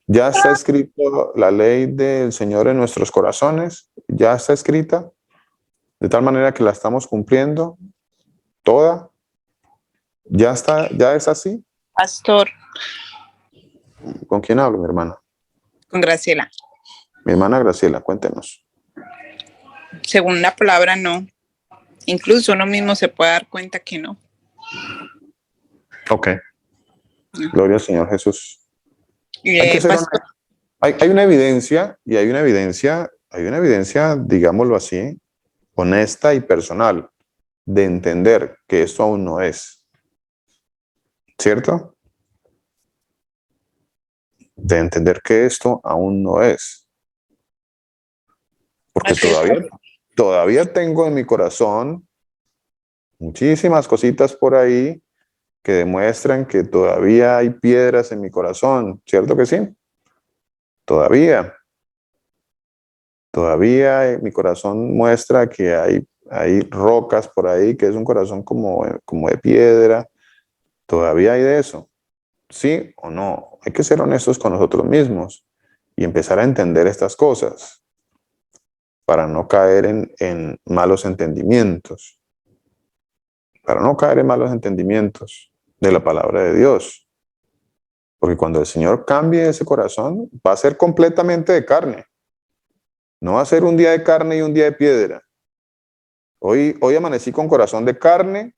Ya está escrito la ley del Señor en nuestros corazones. Ya está escrita. De tal manera que la estamos cumpliendo toda. Ya está, ya es así. Pastor, ¿Con quién hablo, mi hermana? con Graciela. Mi hermana Graciela, cuéntenos. Según la palabra, no. Incluso uno mismo se puede dar cuenta que no. Ok. Gloria al Señor Jesús. Hay que ser Pastor, hay una evidencia, y hay una evidencia, digámoslo así, honesta y personal, de entender que esto aún no es. ¿Cierto? De entender que esto aún no es. Porque todavía tengo en mi corazón muchísimas cositas por ahí que demuestran que todavía hay piedras en mi corazón. ¿Cierto que sí? Todavía mi corazón muestra que hay rocas por ahí, que es un corazón como de piedra. Todavía hay de eso. ¿Sí o no? Hay que ser honestos con nosotros mismos y empezar a entender estas cosas para no caer en malos entendimientos. Para no caer en malos entendimientos de la palabra de Dios. Porque cuando el Señor cambie ese corazón, va a ser completamente de carne. No va a ser un día de carne y un día de piedra. Hoy amanecí con corazón de carne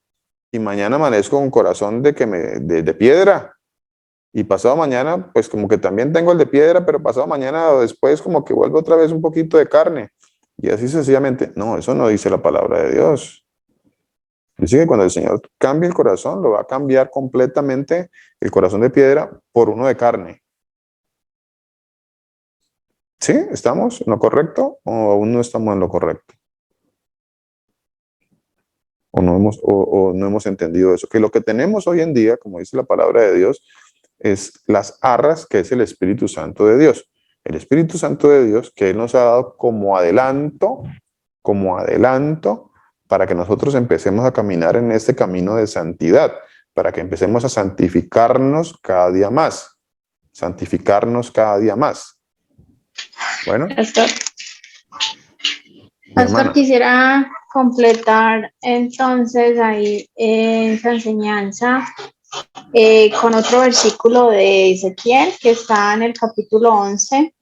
y mañana amanezco con corazón de piedra. Y pasado mañana, pues como que también tengo el de piedra, pero pasado mañana o después como que vuelvo otra vez un poquito de carne. Y así sencillamente. No, eso no dice la palabra de Dios. Dice que cuando el Señor cambie el corazón, lo va a cambiar completamente el corazón de piedra por uno de carne. ¿Sí? ¿Estamos en lo correcto o aún no estamos en lo correcto? O no hemos entendido eso. Que lo que tenemos hoy en día, como dice la palabra de Dios, es las arras, que es el Espíritu Santo de Dios. El Espíritu Santo de Dios que Él nos ha dado como adelanto, para que nosotros empecemos a caminar en este camino de santidad, para que empecemos a santificarnos cada día más. Santificarnos cada día más. Bueno. Pastor, quisiera completar entonces ahí esa enseñanza con otro versículo de Ezequiel que está en el capítulo 11,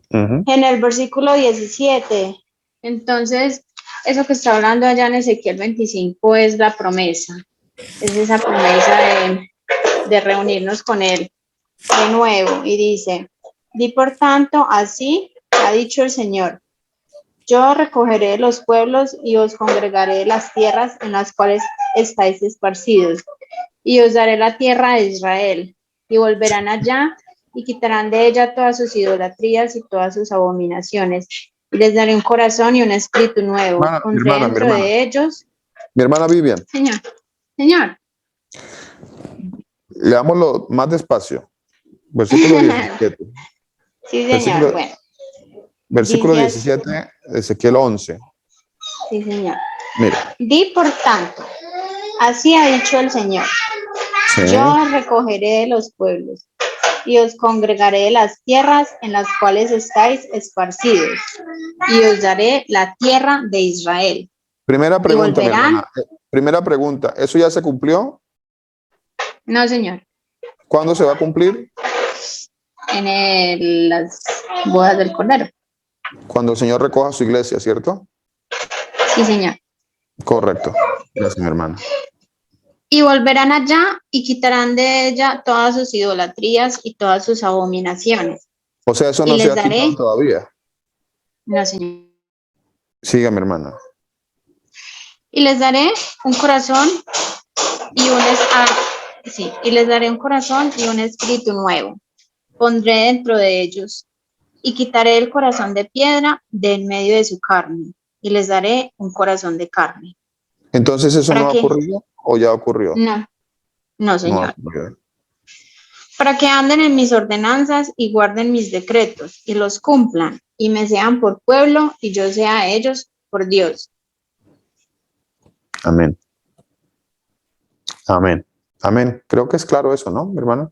en el versículo 17. Entonces, eso que está hablando allá en Ezequiel 25 es la promesa, es esa promesa de reunirnos con Él de nuevo. Y dice: di por tanto, así ha dicho el Señor: yo recogeré los pueblos y os congregaré de las tierras en las cuales estáis esparcidos, y os daré la tierra de Israel, y volverán allá y quitarán de ella todas sus idolatrías y todas sus abominaciones, y les daré un corazón y un espíritu nuevo. Pondré dentro de ellos. Mi hermana Vivian. Señor. Leámoslo más despacio. Versículo 17. Sí, señor. Versículo 17 de Ezequiel 11. Sí, señor. Mira. Di por tanto, así ha dicho el Señor: sí. Yo recogeré de los pueblos y os congregaré de las tierras en las cuales estáis esparcidos, y os daré la tierra de Israel. Primera pregunta, mi volverán. hermana. Primera pregunta, ¿eso ya se cumplió? No, señor. ¿Cuándo se va a cumplir? En las bodas del Cordero. Cuando el Señor recoja su iglesia, ¿cierto? Sí, señor. Correcto. Gracias, mi hermana. Y volverán allá y quitarán de ella todas sus idolatrías y todas sus abominaciones. O sea, eso Y no se les ha daré, quitado todavía. no, señor. Siga, mi hermana. Y les daré un corazón y y les daré un corazón y un espíritu nuevo. Pondré dentro de ellos y quitaré el corazón de piedra de en medio de su carne y les daré un corazón de carne. Entonces, ¿eso no ¿Para ha qué? ocurrido o ya ocurrió? No, no, No ha señor. ocurrido. Para que anden en mis ordenanzas y guarden mis decretos y los cumplan y me sean por pueblo y yo sea a ellos por Dios. Amén. Amén. Amén. Creo que es claro eso, ¿no, mi hermana?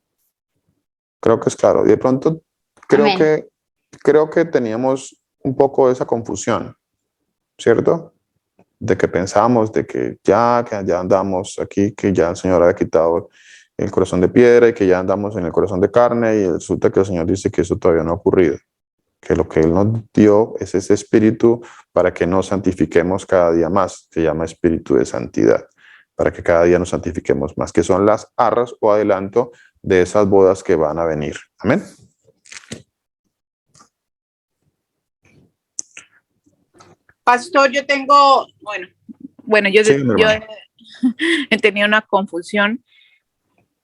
Creo que es claro. Y de pronto Amén. creo que teníamos un poco esa confusión, ¿cierto? De que pensamos de que ya andamos aquí, que ya el Señor ha quitado el corazón de piedra y que ya andamos en el corazón de carne, y resulta que el Señor dice que eso todavía no ha ocurrido, que lo que Él nos dio es ese espíritu para que nos santifiquemos cada día más, se llama espíritu de santidad, para que cada día nos santifiquemos más, que son las arras o adelanto de esas bodas que van a venir. Amén. Pastor, yo tengo, yo Sí, mi hermano. he tenido una confusión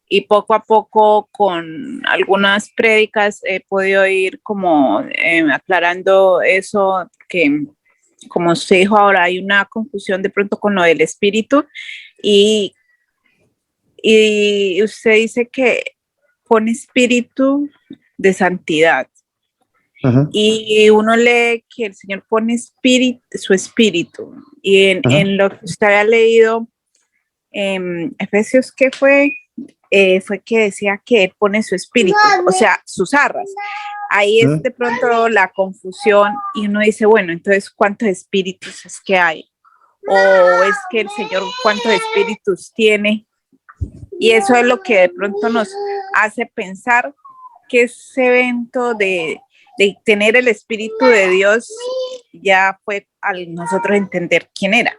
y poco a poco con algunas prédicas he podido ir como aclarando eso, que como usted dijo ahora, hay una confusión de pronto con lo del espíritu y usted dice que pone espíritu de santidad. Uh-huh. Y uno lee que el Señor pone su espíritu. Y en lo que usted había leído, Efesios, ¿qué fue? Fue que decía que Él pone su espíritu, o sea, sus arras. Ahí es de pronto la confusión y uno dice, bueno, entonces, ¿cuántos espíritus es que hay? O es que el Señor, ¿cuántos espíritus tiene? Y eso es lo que de pronto nos hace pensar que ese evento de tener el Espíritu de Dios ya fue al nosotros entender quién era.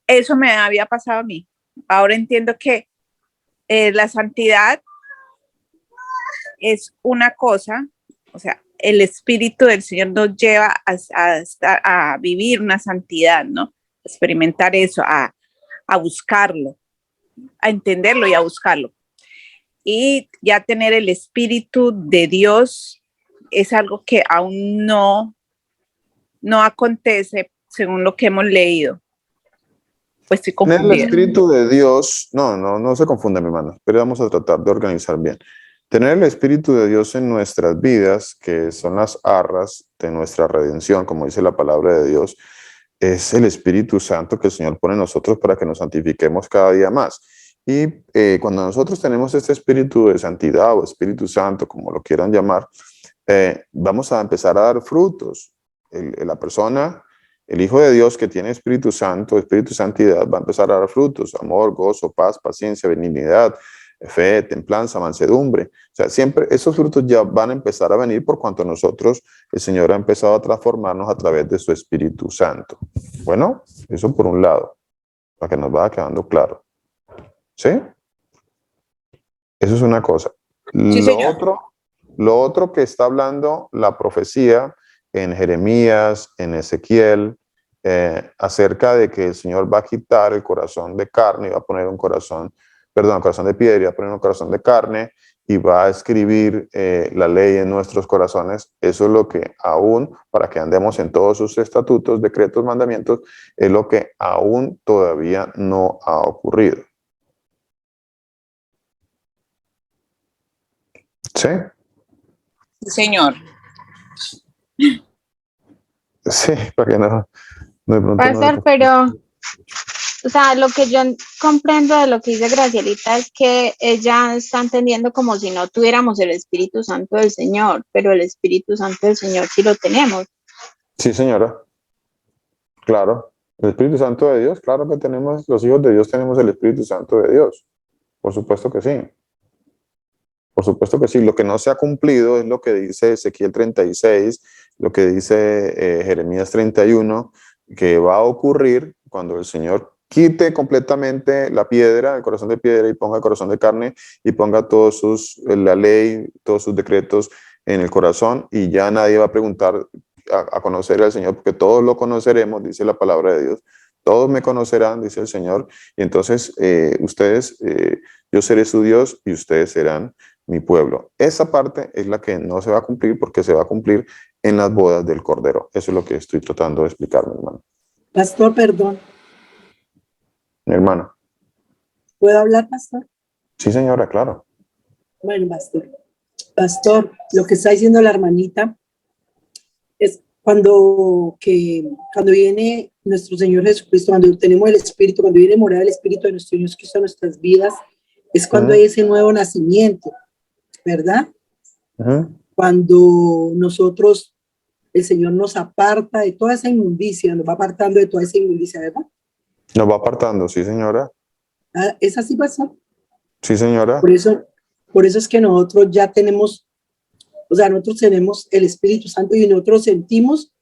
Eso me había pasado a mí. Ahora entiendo que la santidad es una cosa, o sea, el Espíritu del Señor nos lleva a vivir una santidad, ¿no? Experimentar eso, a buscarlo, a entenderlo y a buscarlo. Y ya tener el Espíritu de Dios es algo que aún no acontece según lo que hemos leído. Pues estoy confundida. Tener el Espíritu de Dios, no se confunda, mi hermano, pero vamos a tratar de organizar bien. Tener el Espíritu de Dios en nuestras vidas, que son las arras de nuestra redención, como dice la palabra de Dios, es el Espíritu Santo que el Señor pone en nosotros para que nos santifiquemos cada día más. Y cuando nosotros tenemos este espíritu de santidad o Espíritu Santo, como lo quieran llamar, vamos a empezar a dar frutos. La persona, el Hijo de Dios que tiene Espíritu Santo, Espíritu Santidad, va a empezar a dar frutos: amor, gozo, paz, paciencia, benignidad, fe, templanza, mansedumbre. O sea, siempre esos frutos ya van a empezar a venir por cuanto nosotros, el Señor ha empezado a transformarnos a través de su Espíritu Santo. Bueno, eso por un lado, para que nos vaya quedando claro. ¿Sí? Eso es una cosa. Sí, lo otro que está hablando la profecía en Jeremías, en Ezequiel, acerca de que el Señor va a quitar el corazón de carne y va a poner un corazón de piedra, y va a poner un corazón de carne y va a escribir la ley en nuestros corazones. Eso es lo que aún, para que andemos en todos sus estatutos, decretos, mandamientos, es lo que aún todavía no ha ocurrido. ¿Sí? Sí, señor. Sí, para que no de pronto Pastor, pero, o sea, lo que yo comprendo de lo que dice Gracielita es que ella está entendiendo como si no tuviéramos el Espíritu Santo del Señor, pero el Espíritu Santo del Señor sí lo tenemos. Sí, señora. Claro. El Espíritu Santo de Dios, claro que tenemos, los hijos de Dios tenemos el Espíritu Santo de Dios. Por supuesto que sí. Por supuesto que sí. Lo que no se ha cumplido es lo que dice Ezequiel 36, lo que dice Jeremías 31, que va a ocurrir cuando el Señor quite completamente la piedra, el corazón de piedra, y ponga el corazón de carne, y ponga la ley, todos sus decretos en el corazón, y ya nadie va a preguntar a conocer al Señor, porque todos lo conoceremos, dice la palabra de Dios. Todos me conocerán, dice el Señor, y entonces yo seré su Dios y ustedes serán mi pueblo. Esa parte es la que no se va a cumplir, porque se va a cumplir en las bodas del Cordero. Eso es lo que estoy tratando de explicar, mi hermano. Pastor, perdón. Mi hermana. ¿Puedo hablar, pastor? Sí, señora, claro. Bueno, pastor. Pastor, lo que está diciendo la hermanita es cuando viene nuestro Señor Jesucristo, cuando tenemos el Espíritu, cuando viene a morar el Espíritu de nuestro Dios Cristo en nuestras vidas, es cuando hay ese nuevo nacimiento, ¿verdad? Cuando nosotros, el Señor nos aparta de toda esa inmundicia, nos va apartando de toda esa inmundicia, ¿verdad? Nos va apartando, sí, señora. ¿Es así, pastor? Sí, señora. Por eso es que nosotros ya tenemos, o sea, nosotros tenemos el Espíritu Santo y nosotros sentimos,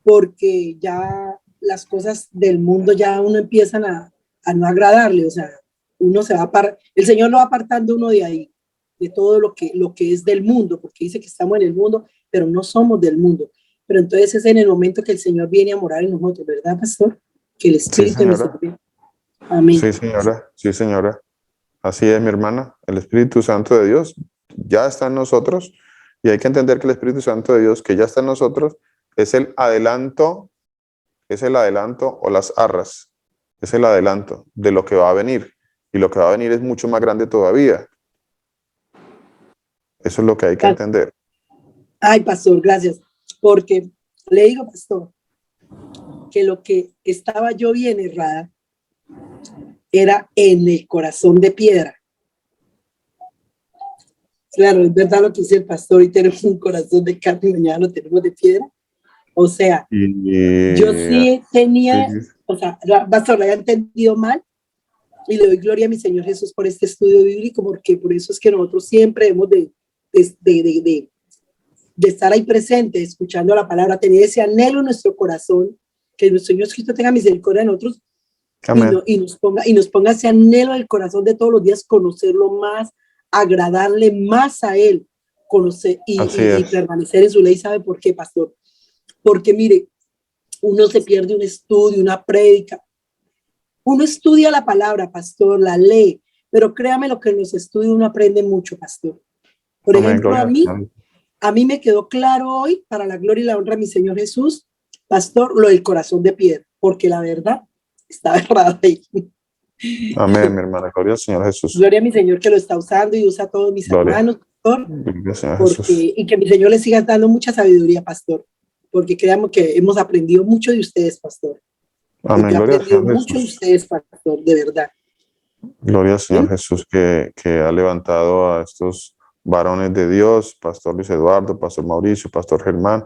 porque ya las cosas del mundo ya uno empiezan a no agradarle, o sea, uno se va el Señor lo va apartando uno de ahí, de todo lo que es del mundo, porque dice que estamos en el mundo, pero no somos del mundo. Pero entonces es en el momento que el Señor viene a morar en nosotros, ¿verdad, pastor? Que el Espíritu sí, nos sirve. Amén. Sí, señora. Sí, señora. Así es, mi hermana. El Espíritu Santo de Dios ya está en nosotros, y hay que entender que el Espíritu Santo de Dios que ya está en nosotros es el adelanto o las arras, es el adelanto de lo que va a venir, y lo que va a venir es mucho más grande todavía. Eso es lo que hay que entender. Ay, pastor, gracias, porque le digo, pastor, que lo que estaba yo bien errada era en el corazón de piedra. Claro, es verdad lo que dice el pastor, y tenemos un corazón de carne y mañana lo tenemos de piedra. O sea, yo sí tenía, o sea, pastor, lo había entendido mal, y le doy gloria a mi Señor Jesús por este estudio bíblico, porque por eso es que nosotros siempre hemos de estar ahí presente, escuchando la palabra, tener ese anhelo en nuestro corazón, que nuestro Señor Cristo tenga misericordia de nosotros. Amén. Y nos ponga ese anhelo del corazón de todos los días, conocerlo más, agradarle más a Él, conocer y permanecer en su ley. ¿Sabe por qué, pastor? Porque mire, uno se pierde un estudio, una prédica. Uno estudia la palabra, pastor, la lee, pero créame, lo que en los estudios uno aprende mucho, pastor. Por ejemplo, a mí me quedó claro hoy, para la gloria y la honra de mi Señor Jesús, pastor, lo del corazón de piedra, porque la verdad estaba errada ahí. Amén, mi hermana. Gloria al Señor Jesús. Gloria a mi Señor, que lo está usando y usa a todos mis hermanos, pastor. Y que mi Señor les siga dando mucha sabiduría, pastor, porque creamos que hemos aprendido mucho de ustedes, pastor. Amén. He Gloria aprendido al Señor mucho de Jesús. ustedes, pastor, de verdad. Gloria al Señor Jesús, que ha levantado a estos varones de Dios, Pastor Luis Eduardo, Pastor Mauricio, Pastor Germán,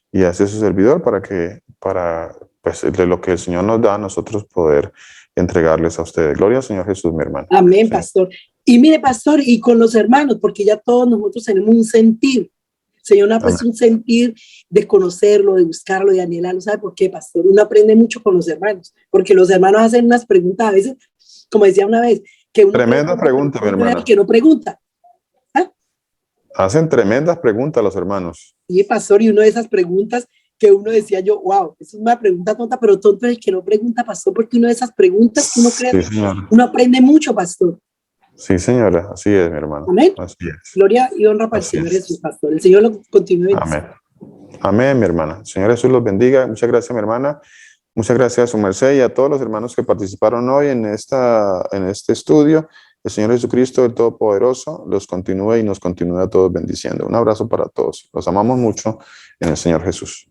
y hace su servidor para pues, de lo que el Señor nos da, nosotros poder entregarles a ustedes. Gloria al Señor Jesús, mi hermano. Amén, pastor. Y mire, pastor, y con los hermanos, porque ya todos nosotros tenemos un sentir. El Señor nos ha puesto un sentir de conocerlo, de buscarlo, de anhelarlo. ¿Sabe por qué, pastor? Uno aprende mucho con los hermanos, porque los hermanos hacen unas preguntas a veces, como decía una vez, que uno tremenda pregunta, mi hermana. Que no pregunta. Hacen tremendas preguntas los hermanos. Sí, pastor, y una de esas preguntas que uno decía yo, wow, es una pregunta tonta, pero tonto es el que no pregunta, pastor, porque una de esas preguntas que uno cree, uno aprende mucho, pastor. Sí, señora, así es, mi hermano. Amén. Así es. Gloria y honra para el Señor Jesús, pastor. El Señor lo continúe. Amén. Amén, mi hermana. Señor Jesús los bendiga. Muchas gracias, mi hermana. Muchas gracias a su merced y a todos los hermanos que participaron hoy en este estudio. El Señor Jesucristo, el Todopoderoso, los continúe y nos continúe a todos bendiciendo. Un abrazo para todos. Los amamos mucho en el Señor Jesús.